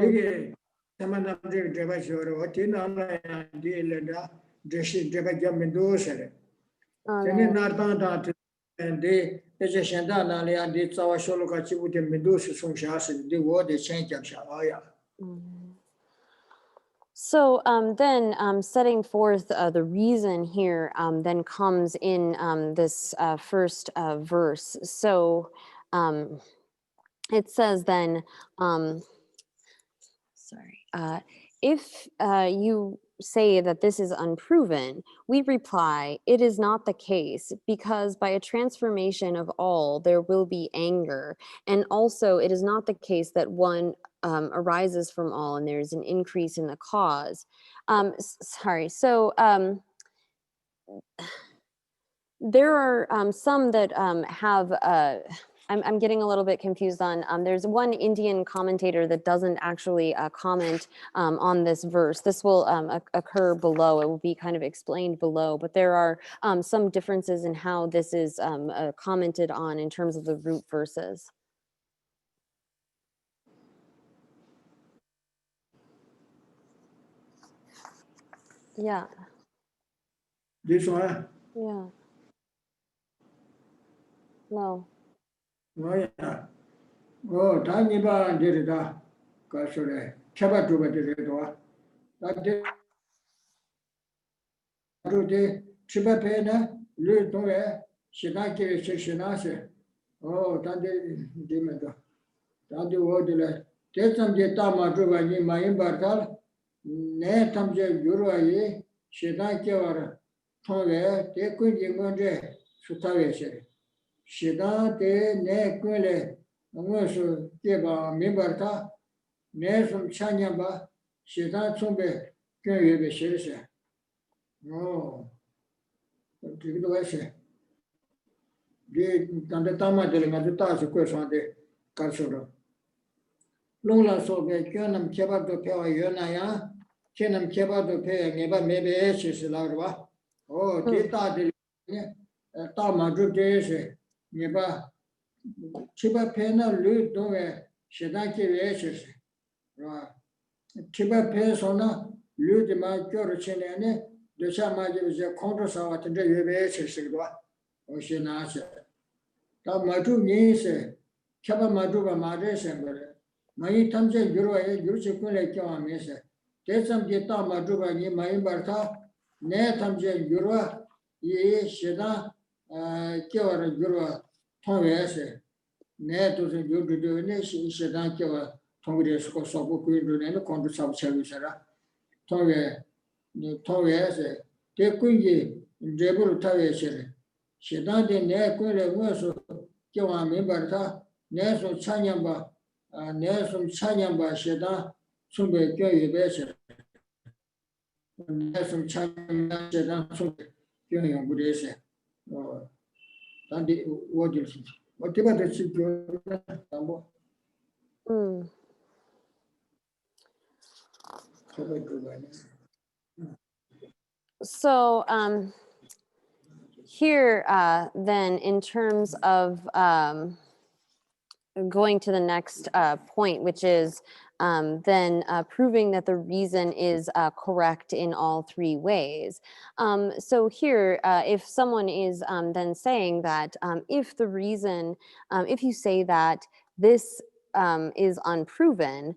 Take it. Samana Drebashore, what in Anna Dilenda, Geshe Thabkhe Mendoza. Then Nartanda and they Peshenda and did our Sholokachi with the Medusa Sumshas, the word they change of Shaya. So then setting forth the reason here then comes in this first verse. So it says then, if you say that this is unproven, we reply, it is not the case, because by a transformation of all, there will be anger. And also, it is not the case that one arises from all and there's an increase in the cause. There are some that have I'm getting a little bit confused on, there's one Indian commentator that doesn't actually comment on this verse. This will occur below. It will be kind of explained below, but there are some differences in how this is commented on in terms of the root verses. Yeah. This one? Yeah. No. Oh, yeah. Oh, Taniba did it. causality, Kaba Druba de Doa. That did Chibapena, Lutoe, Shinaki, Shinase. Oh, Tande Dimendo. Tande Wodula. Tetam de Tama Druba, my imbartal, Netam de Yuruaye, Shinaki or Tove, Te Quinjimonde, Sutavese. Shida de Ne Quille, Amosu Deba Mimbarta, Nesum Chanyamba, Shida Tumbe, Kuyebe Shirse. No, Tigwese. The Tama de Madutas, question de Calsoro. Lula Sobe, Kyanam Keba to Pea Yonaya, Kenam Keba to Pea, never maybe Ashes Larva. Oh, Tita de Tama Dudese, never. Chiba Pena Lu Dove, Shedaki Ashes. Chiba Pesona, Lu de Majoricine, the Shamaji was a contrasawat and the Ashes. Oshinase. Ta Madu Nise, Chaba Maduba Mades and Mai Tamse Guru, Yusikule Kama Mese. Tesam Gita Maduba Ni Maimbarta, Ne Tamse Guru, Ye Sheda, Kiora Guru, Tonvese. Ne to the Guru, Shedan Kiva, Tongresco Sobo Queen, and the Congress of Servicera. Tonve, Tonvese, Te Quingy, Jebul Tavese. Shedan de Ne Quille Musso, Kiwa Mimbarta, Nesum Chanyamba, Nesum Chanyamba Shedan, Sumbe Kyo Bese, Nesum Chanyamba Shedan Sumbe Kyo Budese. Tandi Wodils. Whatever the situation, Mm. So here then in terms of going to the next point, which is then proving that the reason is correct in all three ways. So here, if someone is then saying that if the reason, if you say that this is unproven,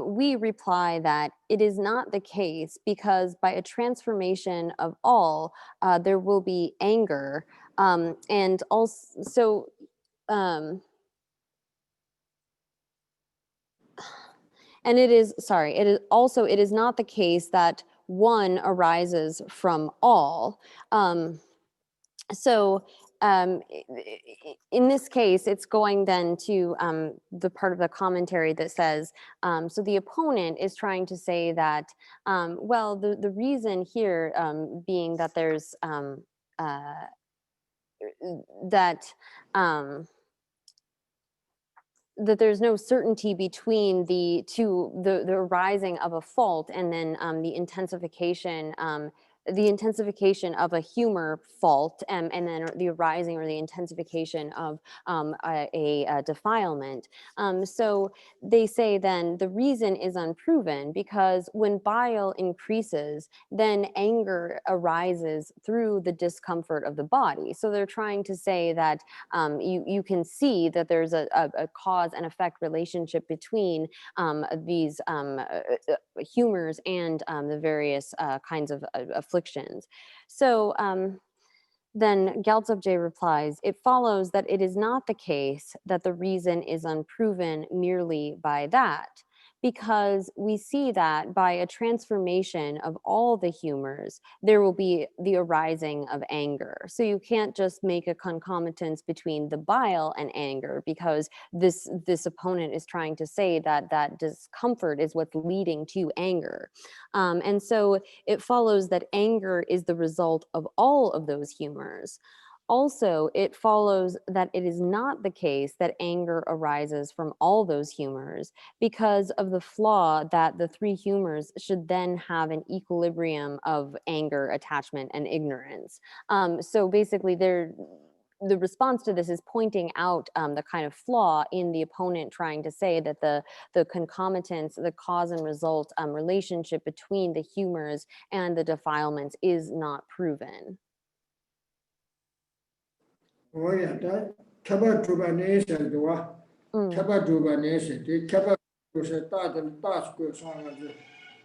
we reply that it is not the case, because by a transformation of all, there will be anger. And also, and it is, sorry, it is also, it is not the case that one arises from all. So in this case, it's going then to the part of the commentary that says, so the opponent is trying to say that, well, the reason here being that there's that there's no certainty between the two, the arising of a fault and then the intensification of a humor fault, and then the arising or the intensification of a defilement. So they say then the reason is unproven, because when bile increases, then anger arises through the discomfort of the body. So they're trying to say that you can see that there's a cause and effect relationship between these humors and the various kinds of afflictions. So then Gyaltsab replies, it follows that it is not the case that the reason is unproven merely by that, because we see that by a transformation of all the humors, there will be the arising of anger. So you can't just make a concomitance between the bile and anger, because this opponent is trying to say that that discomfort is what's leading to anger. And so it follows that anger is the result of all of those humors. Also, it follows that it is not the case that anger arises from all those humors, because of the flaw that the three humors should then have an equilibrium of anger, attachment, and ignorance. So basically, the response to this is pointing out the kind of flaw in the opponent trying to say that the concomitance, the cause and result relationship between the humors and the defilements is not proven. Oh yeah, that Kaba Drubanese and Dua, Kaba Drubanese, the Kaba 是大的大鬼上了是，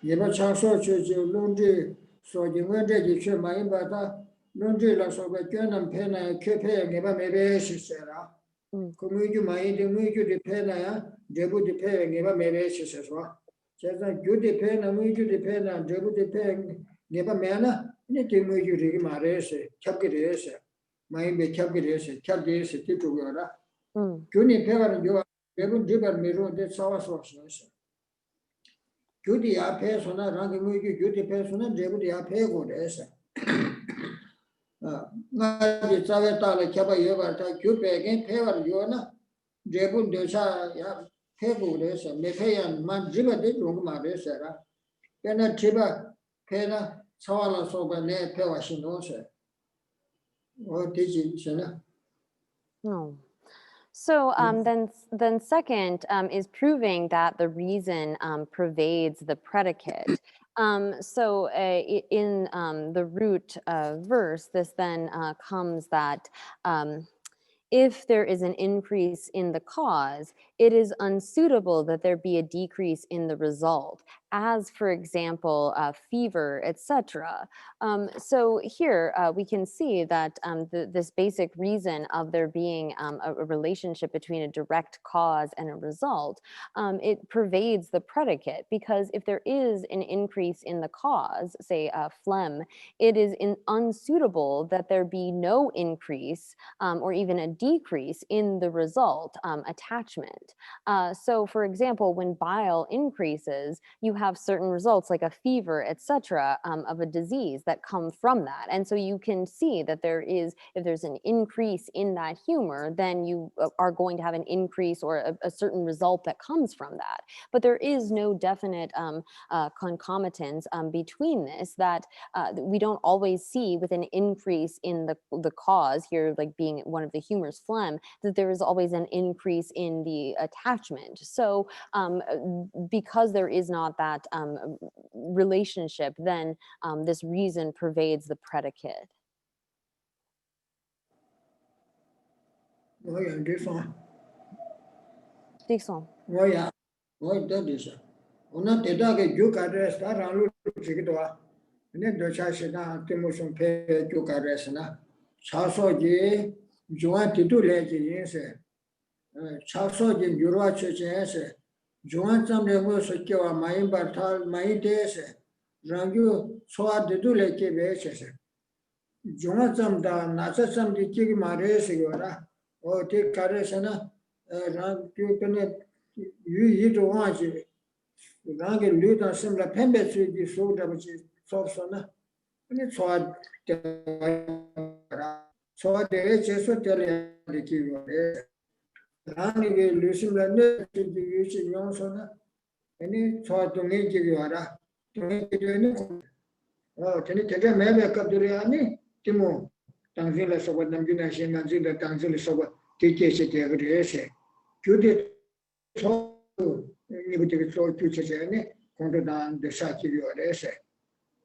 也不常说去就弄这说的我这里去买一把它弄这了说个捐能赔呢，去赔你把没赔是谁了？可没就买一点没就得赔了呀，这不得赔你把没赔是谁说？现在就得赔呢，没就得赔呢，这不得赔你把没呢？你对没就这个买的是，吃个的是，买没吃个的是，吃的是最重要的。就你赔完了就。这个这边没说的少说是，就得要赔说那，让给我就得赔说那，这个得要赔过的是，那就早晚到了，七八月份他就赔完了以后呢，这个留下要赔过的是，没赔呀，满这边的中嘛的是了，现在这边赔了，超完了说个那赔完行动是，我提起是呢。So then second is proving that the reason pervades the predicate. So in the root verse, this then comes that if there is an increase in the cause, it is unsuitable that there be a decrease in the result, as for example, fever, etc. So here we can see that this basic reason of there being a relationship between a direct cause and a result, it pervades the predicate, because if there is an increase in the cause, say phlegm, it is unsuitable that there be no increase or even a decrease in the result, attachment. So for example, when bile increases, you have certain results like a fever, etc., of a disease that come from that. And so you can see that if there's an increase in that humor, then you are going to have an increase or a certain result that comes from that. But there is no definite concomitance between this that we don't always see with an increase in the cause here, like being one of the humors, phlegm, that there is always an increase in the attachment. So because there is not that relationship, then this reason pervades the predicate. Dixon. Juan Titu Legi Yense, Chaso Jin Jura Cheche, Juan Zamle was a Kiwa, Main Bartal, Main Dese, Rangu, Soa Titu Leki Veches. Juan Zamda, Nasa Sam di Kiki Mares, or take Caresana, Rangu Penet, you eat one, Rangi Luta Simla Pembet, the soda which is Sofsona, and it's hard. So the just tell the key. Rani will listen the use Yonsona. Any thought to make you are to make it any. Oh, can you take a maybe a Capduriani? Timo, Tanzilla Sobat Namina Shinazilla Tanzilla Sobat, teaches it every essay. Judith so you take so to contra down the Saki or essay.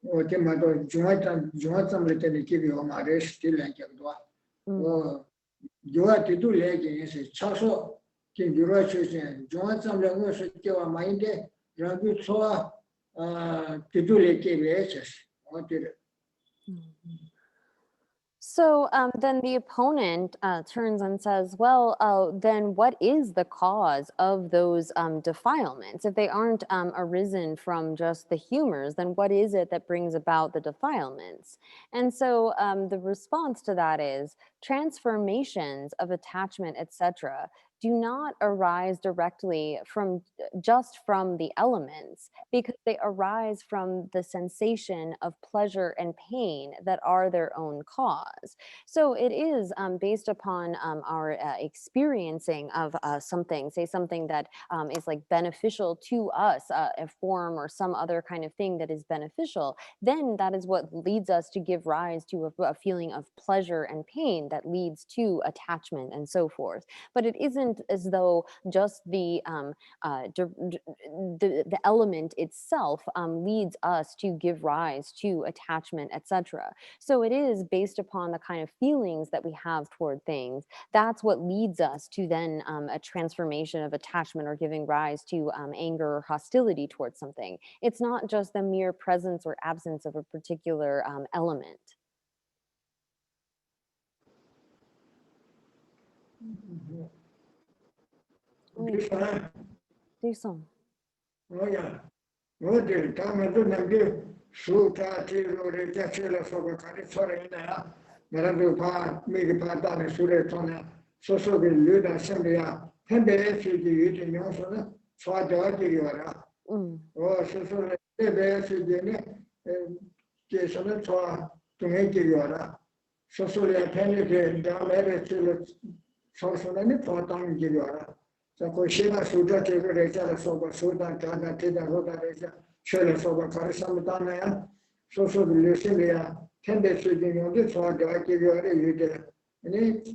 Or Timato, Johansson written give you my rest still like a you are to do leggings, Chaso, King Duration, Johansson, the secure a mind, Rangu Soa, to do like what did it? So then the opponent turns and says, well, then what is the cause of those defilements? If they aren't arisen from just the humors, then what is it that brings about the defilements? And so the response to that is transformations of attachment, etc., do not arise directly from the elements, because they arise from the sensation of pleasure and pain that are their own cause. So it is based upon our experiencing of something, say something that is like beneficial to us, a form or some other kind of thing that is beneficial, then that is what leads us to give rise to a feeling of pleasure and pain that leads to attachment and so forth. But it isn't isn't as though just the element itself leads us to give rise to attachment, etc. So it is based upon the kind of feelings that we have toward things. That's what leads us to then a transformation of attachment or giving rise to anger or hostility towards something. It's not just the mere presence or absence of a particular element. Do some. Oh yeah. Oh dear, Tamadu Nabi, Suta, Tiro, Jacela, Sobacari, Sorena, Marabu Pa, Migipata, Suretona, Soso, the Luda, Sambia, Tembe, Fiji, in Yosona, Swada, Yora. Oh, Soso, Tebe, Fiji, Jason, to make Yora. Soso, the Penny, Damere, Soso, and Fortan Givora. So Koshima Suda to Reza, Soba Sudan, Tana, Tida, Roda Reza, Shella Soba Karasamatana, Soso Lucilia, tendency on this one, I give you a leader. And it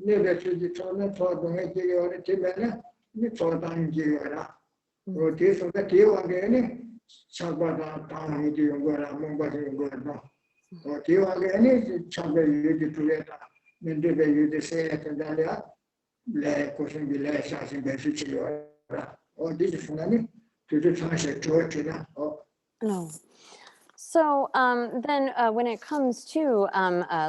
never to the tournament for the make you a Tibana, the Fortan Givara. Or this of the Tio again, Sabata, Town, Gora, Mumbai, Gorno. Or Tio again, Chabba, you did to get up. Then you the say it and then le così di lei sa si ben succede o dice finalmente tutto ciò che c'è No. So then when it comes to,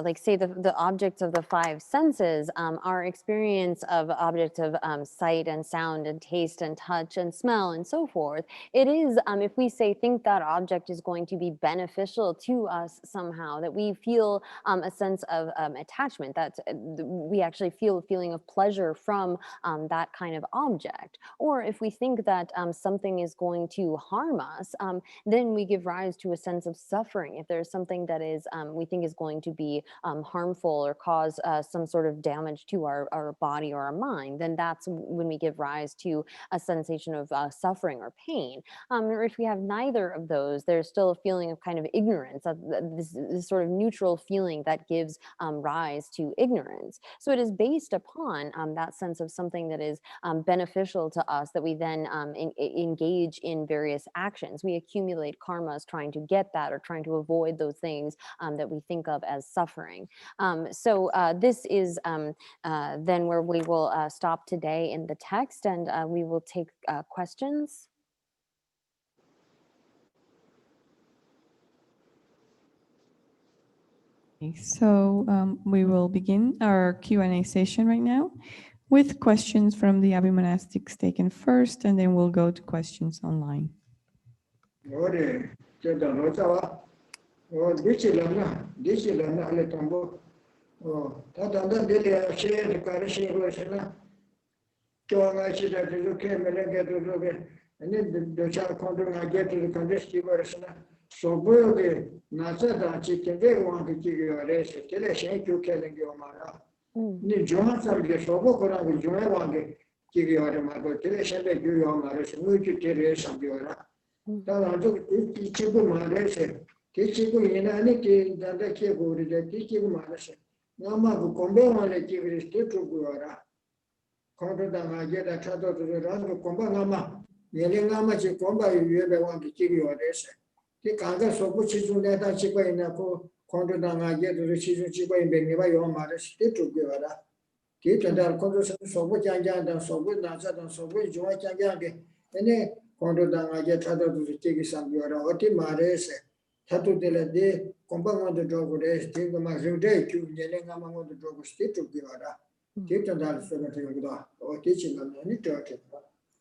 like, say, the objects of the five senses, our experience of objects of sight and sound and taste and touch and smell and so forth, it is, if we say, think that object is going to be beneficial to us somehow, that we feel a sense of attachment, that we actually feel a feeling of pleasure from that kind of object. Or if we think that something is going to harm us, then we give rise to a sense of suffering. If there's something that is we think is going to be harmful or cause some sort of damage to our body or our mind, then that's when we give rise to a sensation of suffering or pain. Or if we have neither of those, there's still a feeling of kind of ignorance, this sort of neutral feeling that gives rise to ignorance. So it is based upon that sense of something that is beneficial to us, that we then engage in various actions. We accumulate karmas trying to get that or trying to avoid those things that we think of as suffering. So this is then where we will stop today in the text, and we will take questions. So we will begin our Q&A session right now with questions from the Abbey monastics taken first, and then we'll go to questions online.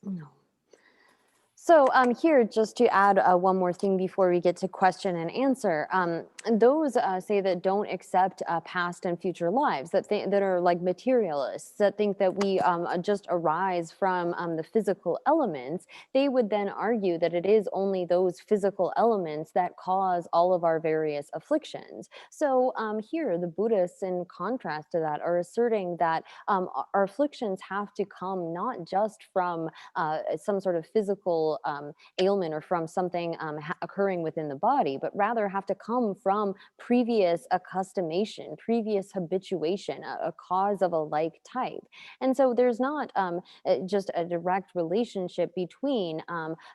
No. So here, just to add one more thing before we get to question and answer, those say that don't accept past and future lives, that are like materialists, that think that we just arise from the physical elements. They would then argue that it is only those physical elements that cause all of our various afflictions. So here, the Buddhists, in contrast to that, are asserting that our afflictions have to come not just from some sort of physical physical ailment or from something occurring within the body, but rather have to come from previous accustomation, previous habituation, a cause of a like type. And so there's not just a direct relationship between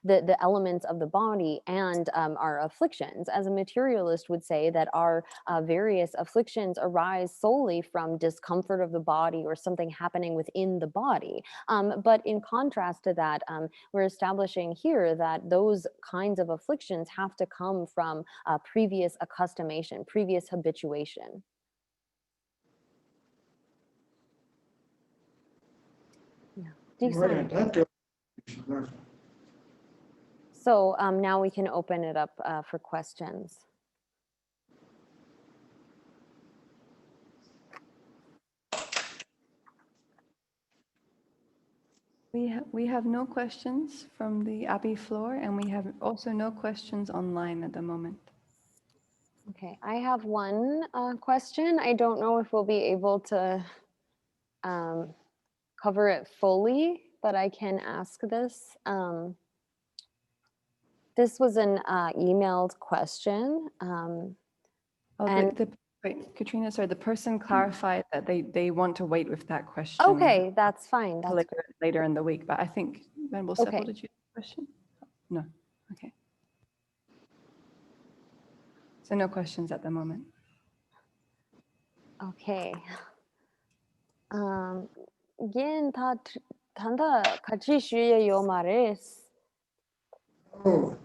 the elements of the body and our afflictions. As a materialist would say that our various afflictions arise solely from discomfort of the body or something happening within the body. But in contrast to that, we're establishing here that those kinds of afflictions have to come from previous accustomation, previous habituation. Yeah. So now we can open it up for questions. We have no questions from the Abbey floor, and we have also no questions online at the moment. Okay, I have one question. I don't know if we'll be able to cover it fully, but I can ask this. This was an emailed question. Wait, Katrina, sorry, the person clarified that they want to wait with that question. Okay, that's fine. That's later in the week, but I think, Venerable Seppo, did you have a question? No, okay. So no questions at the moment. Okay. Again, tanda kachi shuye yo mares. Oh.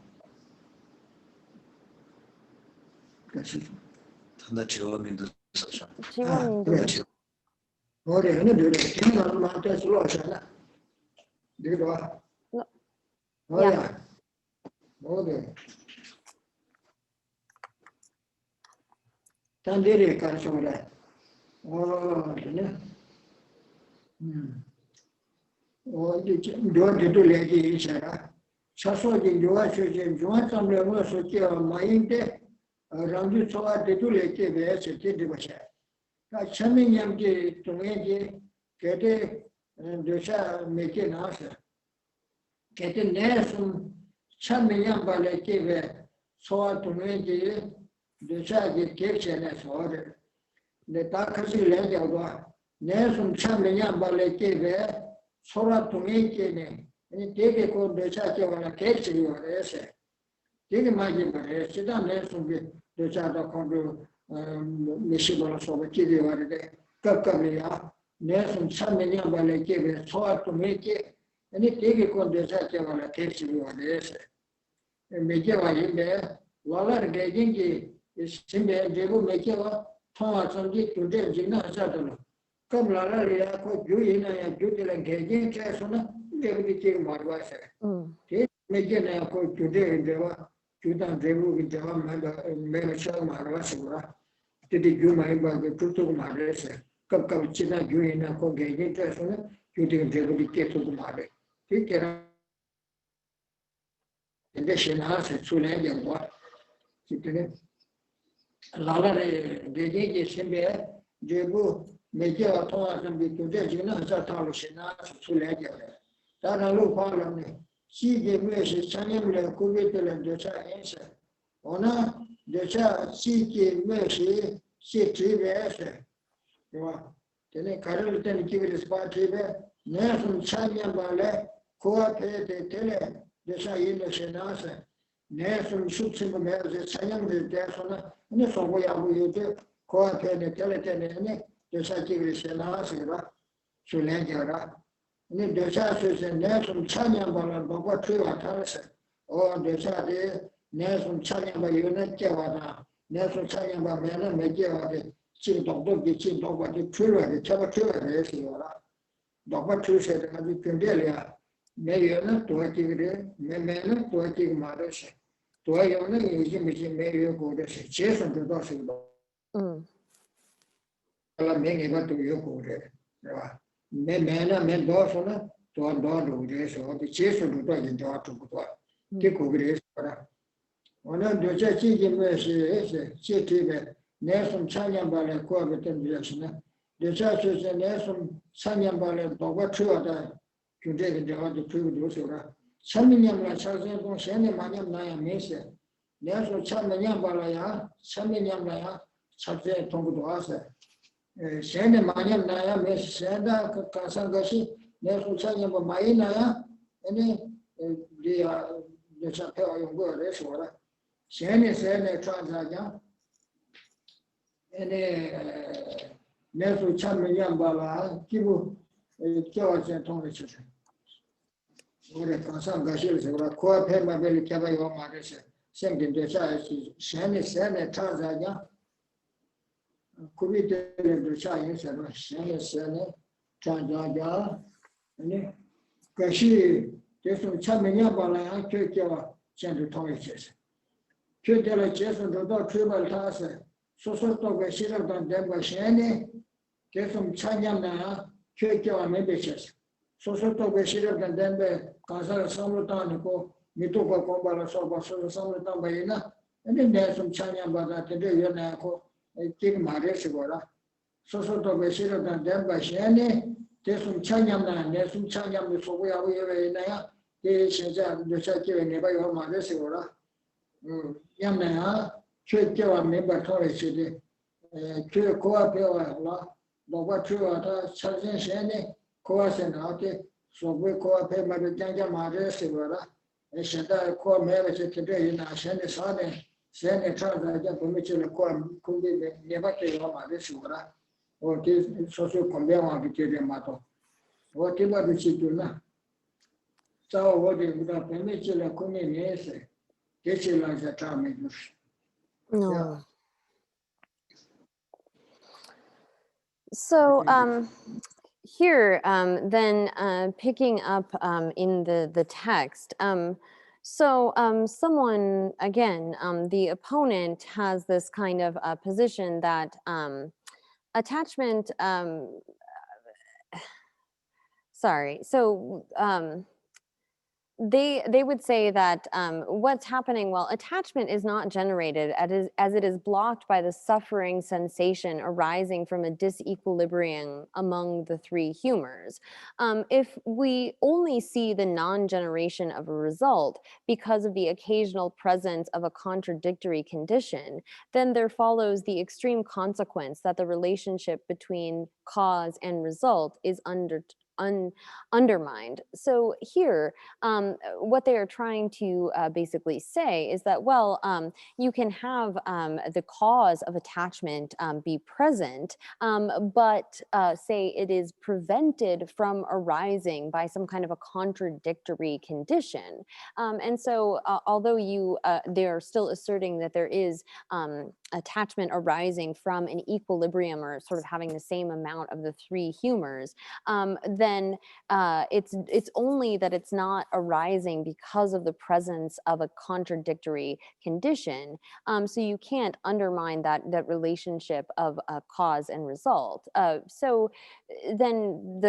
Tanda jiwa mindu sasha. Jiwa mindu. Ore ene dure ene ma ta sulo shala. Diga. Yeah. Ore. Tandere ka shora. Oh, ne. Oh, do le ji shara. Chaso ji joa che joa tamle mo so che mainde randu soa de do le che be se che de bacha. Ka chamin yam ji tungye ji kete dosha meke na sa. Kete ne sum chamin yam ba le che be soa tungye ji dosha ji ke che ne so de. Ne ta khasi le ja do ne sum chamin yam ba le che be soa tungye che ne. Ini tege ko dosha che wala ke che yo ese. Tege ma ji ba ese da ne sum ge dosha da ko do mishi bola so ba che de wala de ka me ya ne sum chamin yam ba le che be soa tungye che ini tege ko dosha che wala ke che yo ese. Me je wa yin be wala ge jin ji simbe je bu me che wa thwa sam ji tu de jin na sa do. Kam la la ya ko ju yin na ya ju de la ge jin che so na de ke marwa se. Ke me je na ko ju de wa ju da de bu de wa me sha marwa se wa. Te de ju mai ba ge tu tu marwa se. Kab chi na ju yin na ko ge jin che so na ju de bu ke tu marwa. Ke ke ra de she na se su le de wa. Ki te la la de ge simbe je bu me je wa thwa sam bi tu de jin na sa ta lo she na su le de. Dana lo pala ne si ge me se chanyam le ko ve de le de cha ense ona de cha si ge me se tri ve se wa tene karel tene ki ve spa tri ve ne sum chanyam ba le ko a pe de tele de cha yin le se na se ne sum shu chim me se chanyam de so na ne so go ya bu ye de ko a pe de tele ne de cha ki ve se na se ba su le ja ra. Ni dosha se ne sum chanyam ba la ba thui wa tha se o dosha de ne sum chanyam ba yu ne che wa na ne sum chanyam ba me na me che wa de chin dog de chin dog ba de thui wa de cha ba thui wa de se wa la dog ba thui se de na bi pin de le ya me yu na to ki de me na to ki ma de se to yu na yu ji me yu ko de se che sum de do se ba la me nge ba to yu ko de wa me na me do so na to do de so bi che so do yin do to ko ke ko gre so ra ona do cha chi ji me se che ti be ne sum chanyam ba le ko be ten bi na de cha se ne sum chanyam ba le do ba chu da ju de de do tu do so ra Chaminyam Chazan Shani Manyam Naya Mesa. Neso Chamanyam Balaya, Chaminyam Naya, Chazan Tonguasa. Shani Manyam Naya Mesa, Kasangashi, Neso Chanyam Mayanaya, and the Chapel Yungo Resora. Shani Sene Transaja, and Neso Chamanyam Bala, Kibu, Kyawas and Tonguasa. Ora consam gashil ora ko phe ma be kya yo ma de se sem din de sa shane shane ta za ja ku bi de de sa yin se no shane shane ta ja ja ne gashi de so cha me nya ba la ya kye kya chen de tong ye se kye de la che so do chue ba ta se so so to ga shi ra dan de ba shane de so cha nya na kye kya me be se so so to ga shi ra dan de Kasar Samutanico, Mituka Kombala Soba, Samutana Bayina, and then there's some China Bada to do Yanako, a king Maresivora. So sort of a shira than them by Shani, there's some China man, there's some China before we are in there, there's the Shaki and never your Maresivora. Yamna, Churchill and member Torres City, Chur Coa, Boba Chua, Chazin Shani, Coas and Arte. So we call pay my Janja Maresivora, and Shada call marriage today in a Shani Sane, Sani Transa, permission to call could be never take on Maresivora, or this social conveyance between Mato. Whatever the Chituna. So what is the permission of Kuni Geshe like a charming. No. So, here, then picking up in the text, someone, again, the opponent has this kind of position that attachment, sorry, so they would say that what's happening, well, attachment is not generated as it is blocked by the suffering sensation arising from a disequilibrium among the three humors. If we only see the non-generation of a result because of the occasional presence of a contradictory condition, then there follows the extreme consequence that the relationship between cause and result is undermined. So here, what they are trying to basically say is that, well, you can have the cause of attachment be present, but say it is prevented from arising by some kind of a contradictory condition. And so although they're still asserting that there is attachment arising from an equilibrium or sort of having the same amount of the three humors, then it's only that it's not arising because of the presence of a contradictory condition. So you can't undermine that relationship of cause and result. So then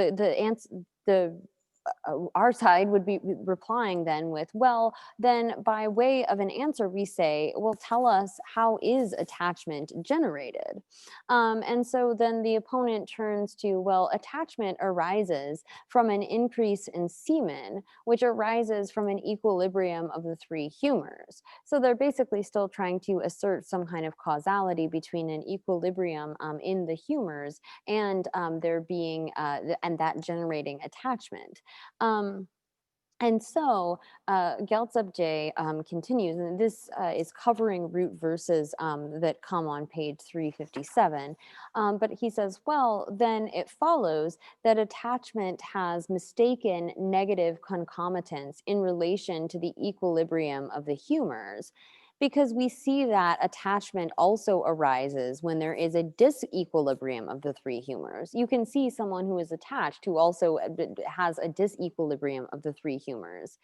our side would be replying then with, well, then by way of an answer, we say, well, tell us, how is attachment generated? And so then the opponent turns to, well, attachment arises from an increase in semen, which arises from an equilibrium of the three humors. So they're basically still trying to assert some kind of causality between an equilibrium in the humors and there being, and that generating attachment. And so Gyaltsab-je continues, and this is covering root verses that come on page 357. But he says, well, then it follows that attachment has mistaken negative concomitants in relation to the equilibrium of the humors, because we see that attachment also arises when there is a disequilibrium of the three humors. You can see someone who is attached who also has a disequilibrium of the three humors.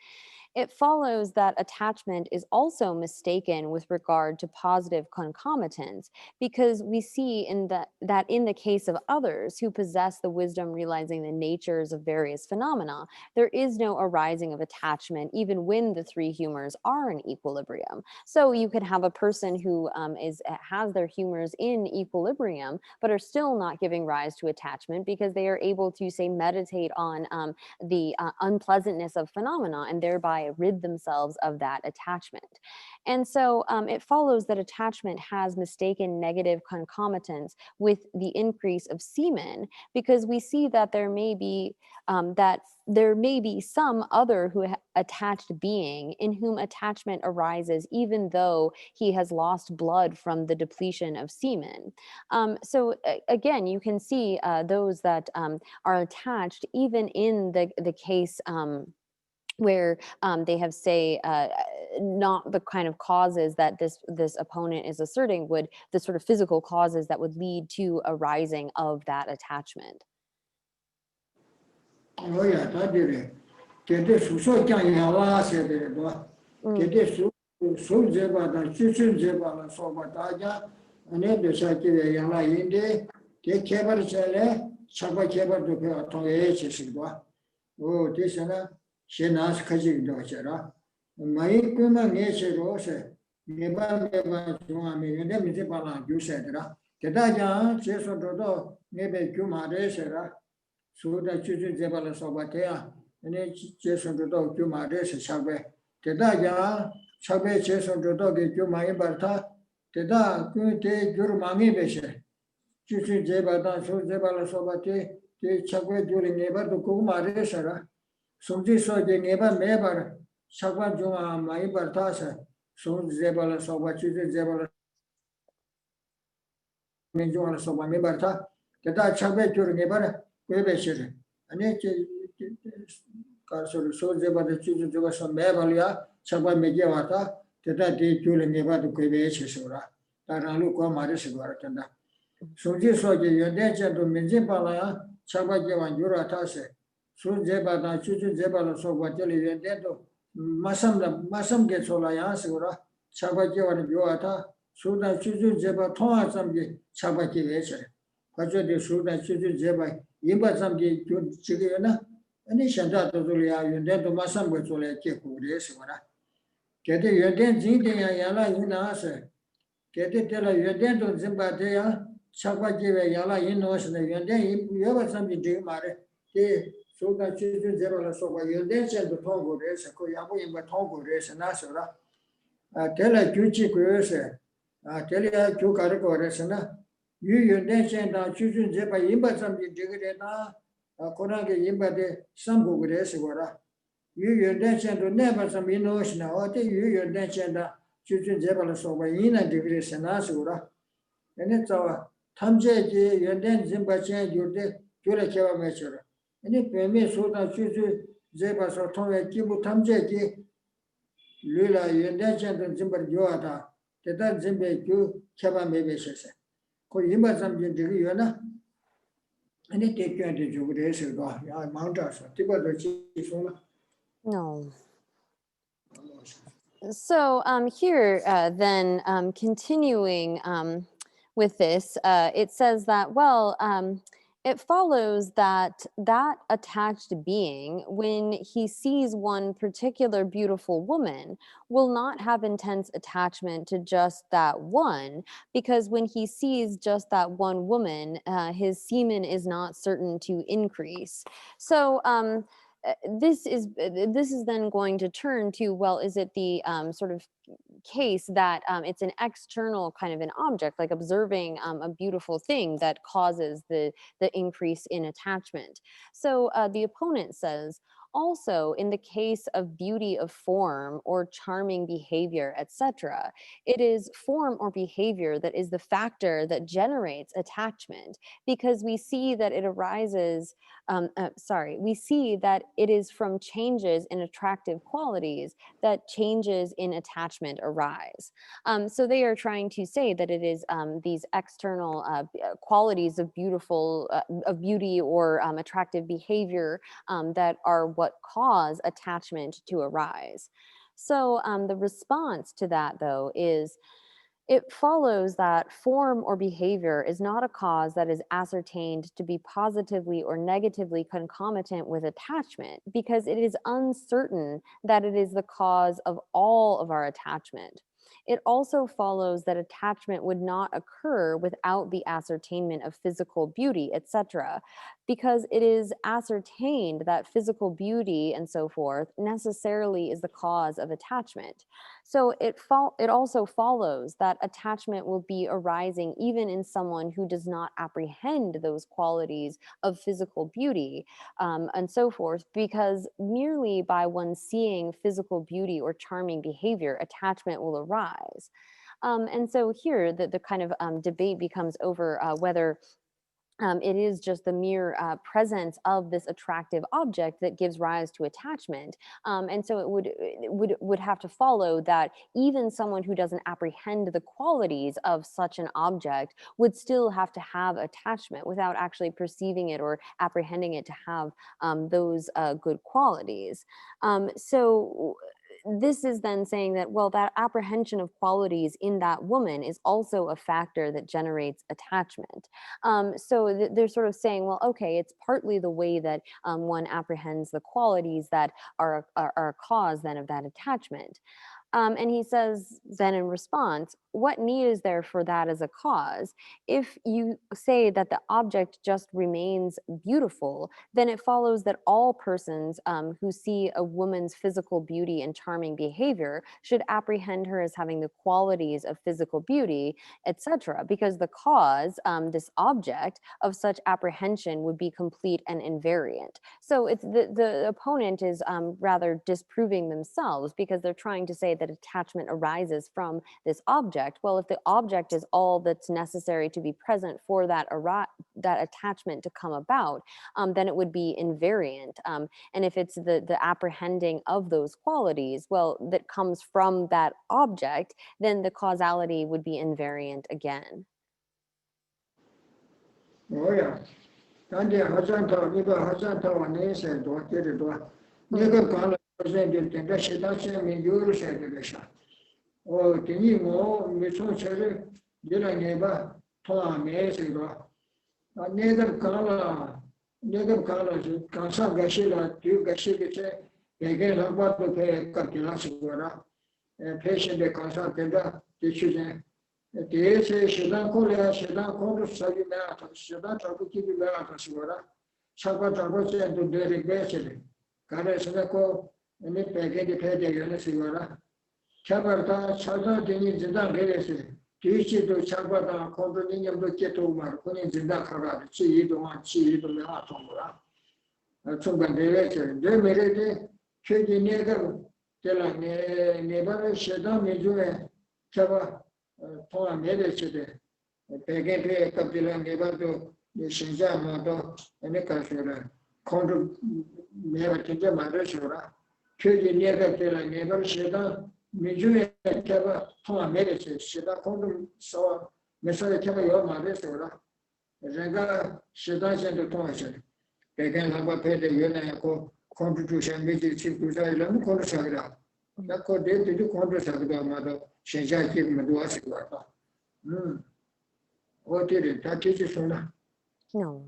It follows that attachment is also mistaken with regard to positive concomitants, because we see that in the case of others who possess the wisdom realizing the natures of various phenomena, there is no arising of attachment even when the three humors are in equilibrium. So So you could have a person who has their humors in equilibrium, but are still not giving rise to attachment because they are able to, say, meditate on the unpleasantness of phenomena and thereby rid themselves of that attachment. And so it follows that attachment has mistaken negative concomitants with the increase of semen, because we see that there may be some other attached being in whom attachment arises even though he has lost blood from the depletion of semen. So again, you can see those that are attached even in the case where they have, say, not the kind of causes that this opponent is asserting, would the sort of physical causes that would lead to a rising of that attachment. Oh yeah, that did it. Get this so can you last it? Get this so Jeba, Chuchu Jeba, so Bataja, and then the Saki Yana Inde, take Keber Chele, Chapa Keber to Toya. Oh, this and a Shenas Kajik Dochera. My Kuma nature rose, never Jumami, and then Mizipala, you said, Kedaja, Cheso Dodo, maybe Kuma Resera. So that Chuchu Jebala Sobatea, and then Jason the dog, Juma Res, Shabe. Teda, Shabe, Jason the dog, Juma Iberta, Teda, Kunte, Jurumami Beshe. Chuchu Jebata, so Jebala Sobate, the Chakwe during neighbor to Kuma Resera. Something so the neighbor neighbor, Shakwa Juma, my Ibertasa, so Jebala Soba, Chuchu Jebala Minjona Soba Miberta, Teda Chakwe during neighbor. And it so about the children to us on Bevalia, Chaba Megavata, that day Julian never to Quebec, that I look on Marisiguartanda. So this was the nature to Minjipala, Chaba Javan Juratase, so Zebata, Chuchu Zebala, so what you did, Masam gets all I answer, Chaba Javan Juata, so that Chuchu Zebaton some Chaba Kivache. Kwacho de Suda Chuchu Zebai, Yimba Samgi Chigana, and he Shanta Zulia, you then to Masam with Zole Kiku, Resura. Get it, you then Zinking Yala Yunasa. Get it, tell you then to Zimbatea, Chapa Jiva Yala Yinos, and then you ever something to Mare, Suda Chuchu Zebala Soba, you then send the Tongo Res, Koyabu in the Tongo Res and Nasura. Tell a Chuchi Kurse, tell you Chukariko Resana. You then send out choosing Zepa Yimba something Jigana, Konanga Yimba de Sambu with Eswara. You then send to never some notion, or you then send out choosing Zebala Soba in a degree and Asura. And it's our Tamje, you then Zimba change your day, Jura Keva Measure. And if we may so that choosing Zebas or Tonga Kibu Tamje, Lula, you then send to Zimba Joata, that Zimba Q Keva maybe says. Yimba something to you, and it take you to the issue. Mount us, No. So here, then, continuing with this, it says that, well, it follows that that attached being, when he sees one particular beautiful woman, will not have intense attachment to just that one, because when he sees just that one woman, his semen is not certain to increase. So this is then going to turn to, well, is it the sort of case that it's an external kind of an object, like observing a beautiful thing, that causes the increase in attachment? So the opponent says, also, in the case of beauty of form or charming behavior, etc., it is form or behavior that is the factor that generates attachment, because we see that it arises, we see that it is from changes in attractive qualities that changes in attachment arise. So they are trying to say that it is these external qualities of beauty or attractive behavior that are what cause attachment to arise. So the response to that, though, is it follows that form or behavior is not a cause that is ascertained to be positively or negatively concomitant with attachment, because it is uncertain that it is the cause of all of our attachment. it also follows that attachment would not occur without the ascertainment of physical beauty, etc., because it is ascertained that physical beauty and so forth necessarily is the cause of attachment. So it also follows that attachment will be arising even in someone who does not apprehend those qualities of physical beauty and so forth, because merely by one seeing physical beauty or charming behavior, attachment will arise. And so here the kind of debate becomes over whether it is just the mere presence of this attractive object that gives rise to attachment. And so it would have to follow that even someone who doesn't apprehend the qualities of such an object would still have to have attachment without actually perceiving it or apprehending it to have those good qualities. So this is then saying that, well, that apprehension of qualities in that woman is also a factor that generates attachment. So they're sort of saying, well, okay, it's partly the way that one apprehends the qualities that are a cause then of that attachment. And he says then in response, what need is there for that as a cause? If you say that the object just remains beautiful, then it follows that all persons who see a woman's physical beauty and charming behavior should apprehend her as having the qualities of physical beauty, etc., because the cause, this object of such apprehension, would be complete and invariant. So it's the opponent is rather disproving themselves, because they're trying to say that attachment arises from this object. Well, if the object is all that's necessary to be present for that attachment to come about, then it would be invariant. And if it's the apprehending of those qualities, well, that comes from that object, then the causality would be invariant again. Oh yeah. Kandi Hasan Thaw, Niba Hasan Thaw, Nese, Do, Kiri Do. Niga Kala, President, Tinda Shidasha, Minjuru Shadisha. Oh, Tini Mo, Mission Cherry, Dilla Neba, Toa, Nese, Do. Nega Kala, Kansa Gashila, Tu Gashika, again, about to pay Kakila, patient de Kansa Tenda, decision. This is Shidan Korea, Shidan Korea, Savimata, Shidan Tabuki Vata Sura, Sabata and to Derek Basil, Karesanako, and it packet the Pede Yanasura, Chabarta, Sada, Dini Zindan Geresi, teach it to Chabata, Condolini of the Ketoma, Kunin Zindakara, Chi, the one, Chi, the Latomura. Tumban director, they made it, Chedi Nega, Tela Neba, Shidan, Mizue, Chaba. Toa medicine, Pegate, Capilla, Nevado, the Shinjama, and the Casura, Condor never to the Marasura, Chili Negatella, never Sheda, Miju, Teva, Toa medicine, Sheda Condor saw Messiah Teva Marasura, Rega, Sheda and the Toa. Pegan have a pay the Yonako contribution, which is to say, Lam Sagra. That could do Condor Mother. Shenjia give him a duasiguata. What did it? That teaches her. No.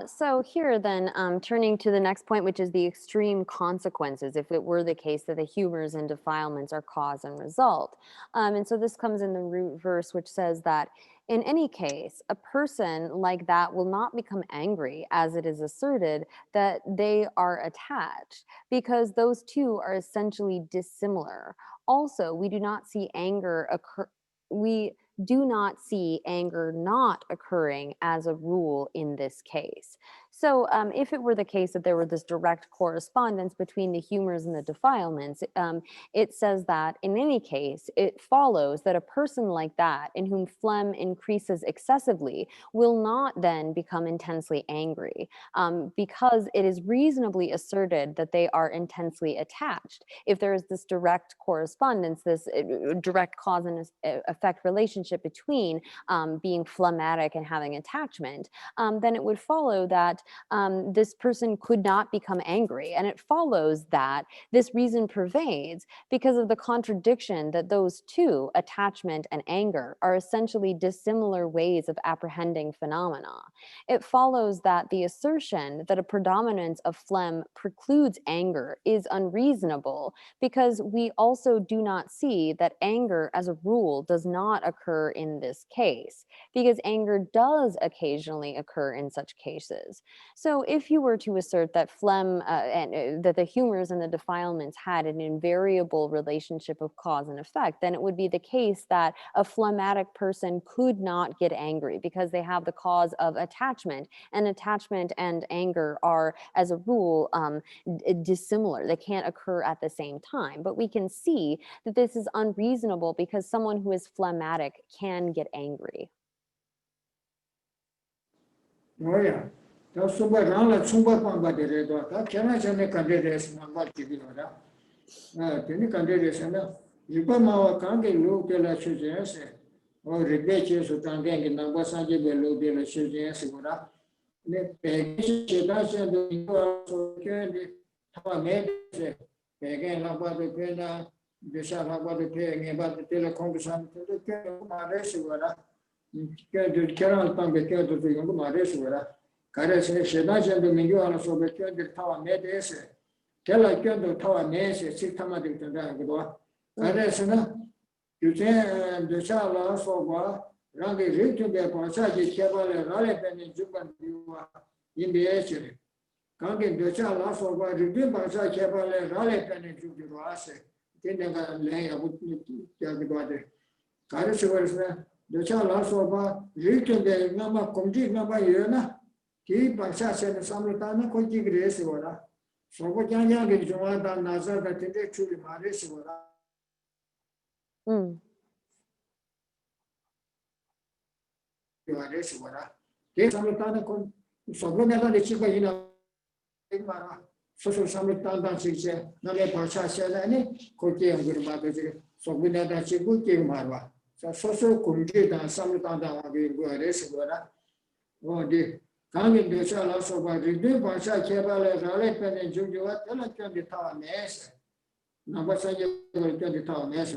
So here then, turning to the next point, which is the extreme consequences, if it were the case that the humors and defilements are cause and result. And so this comes in the root verse, which says that in any case, a person like that will not become angry, as it is asserted that they are attached, because those two are essentially dissimilar. Also, we do not see anger not occurring as a rule in this case. So if it were the case that there were this direct correspondence between the humors and the defilements, it says that in any case, it follows that a person like that, in whom phlegm increases excessively, will not then become intensely angry, because it is reasonably asserted that they are intensely attached. If there is this direct correspondence, this direct cause and effect relationship between being phlegmatic and having attachment, then it would follow that this person could not become angry. And it follows that this reason pervades because of the contradiction that those two, attachment and anger, are essentially dissimilar ways of apprehending phenomena. It follows that the assertion that a predominance of phlegm precludes anger is unreasonable because we also do not see that anger as a rule does not occur in this case, because anger does occasionally occur in such cases. So if you were to assert that phlegm and that the humors and the defilements had an invariable relationship of cause and effect, then it would be the case that a phlegmatic person could not get angry because they have the cause of attachment, and attachment and anger are, as a rule, dissimilar. They can't occur at the same time. But we can see that this is unreasonable because someone who is phlegmatic can get angry. Oh yeah. That's super long, super fun, but the red dot. Can I send a candidate number to be order? Any candidate, you come out, can't get low till I should answer. Or rebate you to tank in number Sanjay below the should answer. The peg, doesn't do candy. How I made it. Again, about the pena, the shall about the paying about the telecom to the care of my race. Carol Pang, the care of the young race. Caress, she doesn't do me on so the care of tower made this. Tell I care of tower maze, 6 times to the Caress, you say the shall also go. Rangi read to the Consaji Cavalier, Raleigh and Juban in the Asher. Kangi the shall also go redeem Consaji Cavalier, Raleigh and Jubilase. Then I lay a wood to Caress was the shall also go read to the number complete number Yena. Keep Pansas and Samutana Koji Grace. So what young is Joanna Nazar that they truly Maris. Samutana, so whenever the chicken in social Samutana, Nale Pasha Selani, Koki and Gurmaka, so we never chicken came Marva. So social Kunji and Samutana will go a race. Oh, the Kangin the shall also by redeem Pasha Kebala, Raleigh and Julia, and the tower mess. Number the tower mess,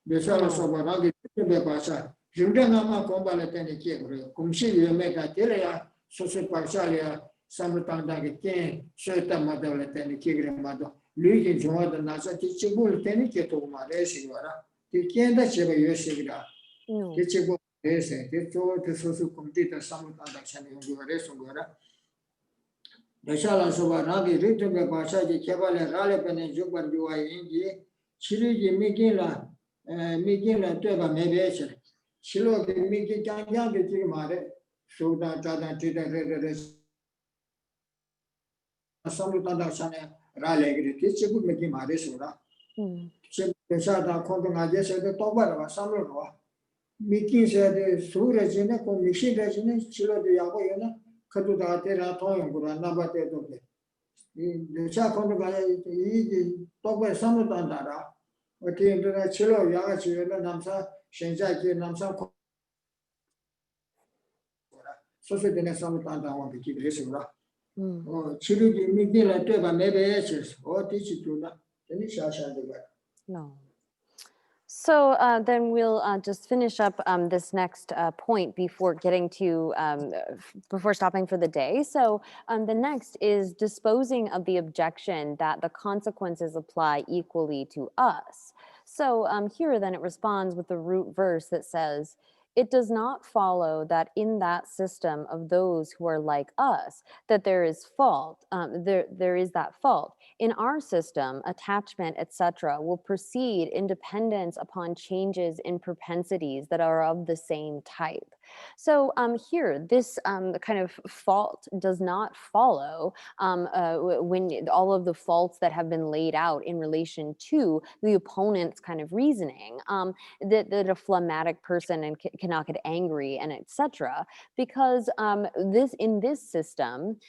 the shall also by Ragi the Pasha. Jundana Combala Teniki, Kumshi, you make a Telia, Social Parsalia, Samutanda King, Sheta Madame Teniki, Mado, Luigi Joa, the Nasa Tichibul, Teniki to Maresi, the Kenda Cheva Yoshira, Tichibu, it's all the social complete Samutanda Chani, Resogora. The Shalas of Ragi, written by Pasha, Kevale, Ralepan and Juban Dua India, Chili, Migila, Migila, Teva, maybe. Shilo the Miki Kanya the Timare, so that Tita Samutanda Sana Raleigh, teacher would make him a resura. The Shada Konga said the Toba of Samura. Miki said the Su Regina, Mishi Regina, Chilo the Yagoyana, Katuda Tera Toyam, Nabate. The Shakonga Toba Samutanda, what came to the Chilo Yachi Namsa. Shenzaki Namsa Social Samutanda want to keep racing. Oh, Chili, Miguel, Teva, maybe ashes, or teach it to any Shasha. No. So then we'll just finish up this next point before getting to, before stopping for the day. So the next is disposing of the objection that the consequences apply equally to us. So here then it responds with the root verse that says, it does not follow that in that system of those who are like us, that there is fault, there is that fault. In our system, attachment, etc., will proceed in dependence upon changes in propensities that are of the same type. So here, this kind of fault does not follow when all of the faults that have been laid out in relation to the opponent's kind of reasoning, that a phlegmatic person cannot get angry and etc. Because in this system,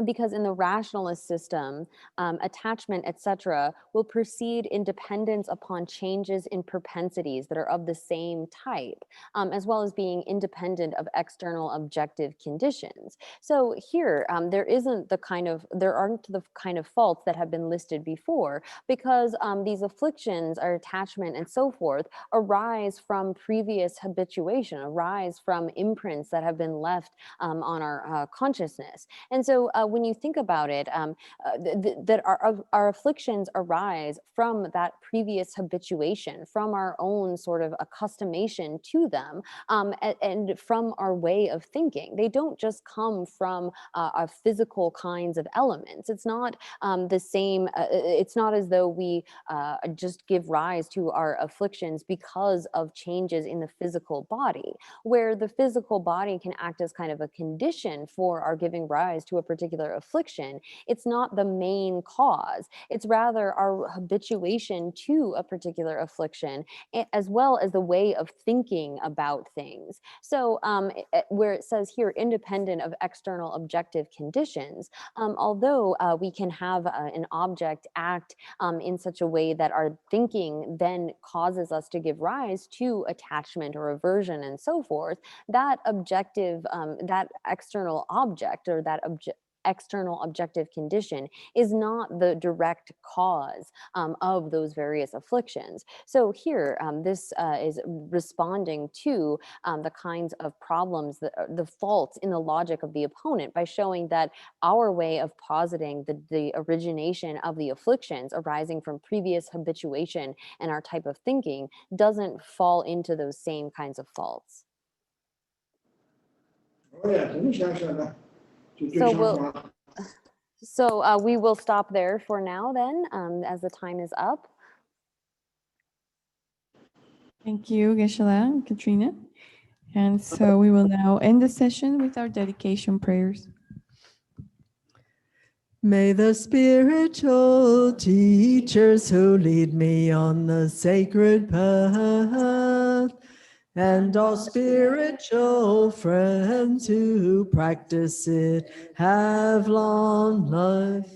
because in the rationalist system, attachment, etc., will proceed in dependence upon changes in propensities that are of the same type, as well as being independent of external objective conditions. So here, there aren't the kind of faults that have been listed before, because these afflictions, our attachment and so forth, arise from previous habituation, arise from imprints that have been left on our consciousness. And so when you think about it, that our afflictions arise from that previous habituation, from our own sort of accustomation to them, and from our way of thinking. They don't just come from our physical kinds of elements. It's not the same, it's not as though we just give rise to our afflictions because of changes in the physical body, where the physical body can act as kind of a condition for our giving rise to a particular affliction. It's not the main cause. It's rather our habituation to a particular affliction, as well as the way of thinking about things. So where it says here, independent of external objective conditions, although we can have an object act in such a way that our thinking then causes us to give rise to attachment or aversion and so forth, that objective, that external object or that external objective condition is not the direct cause of those various afflictions. So here, this is responding to the kinds of problems, the faults in the logic of the opponent, by showing that our way of positing the origination of the afflictions arising from previous habituation and our type of thinking doesn't fall into those same kinds of faults. So we will stop there for now then, as the time is up. Thank you, Geshe and Katrina. And so we will now end the session with our dedication prayers. May the spiritual teachers who lead me on the sacred path, and all spiritual friends who practice it, have long life.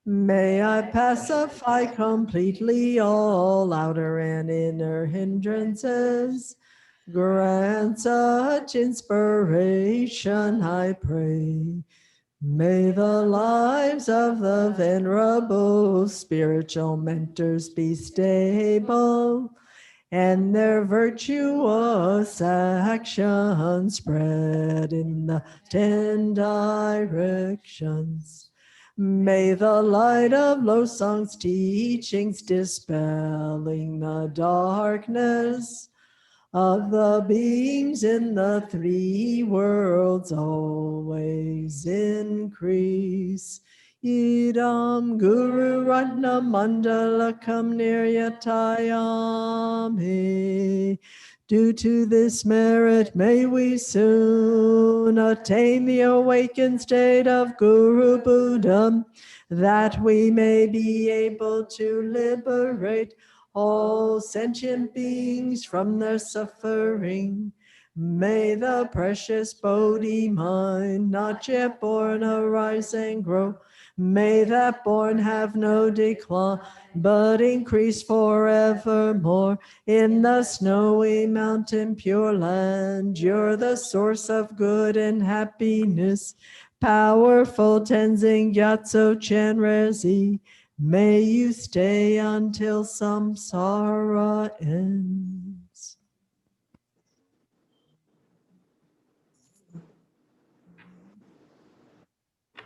May I pacify completely all outer and inner hindrances. Grant such inspiration, I pray. May the lives of the venerable spiritual mentors be stable, and their virtuous actions spread in the 10 directions. May the light of Losang's teachings dispelling the darkness of the beings in the 3 worlds always increase. Idam Guru Ratna Mandalakam Niryatayami. Due to this merit, may we soon attain the awakened state of Guru Buddha, that we may be able to liberate all sentient beings from their suffering. May the precious Bodhi mind, not yet born, arise and grow. May that born have no decline, but increase forevermore. In the snowy mountain pure land, you're the source of good and happiness. Powerful Tenzing Gyatso Chenrezi, may you stay until samsara ends.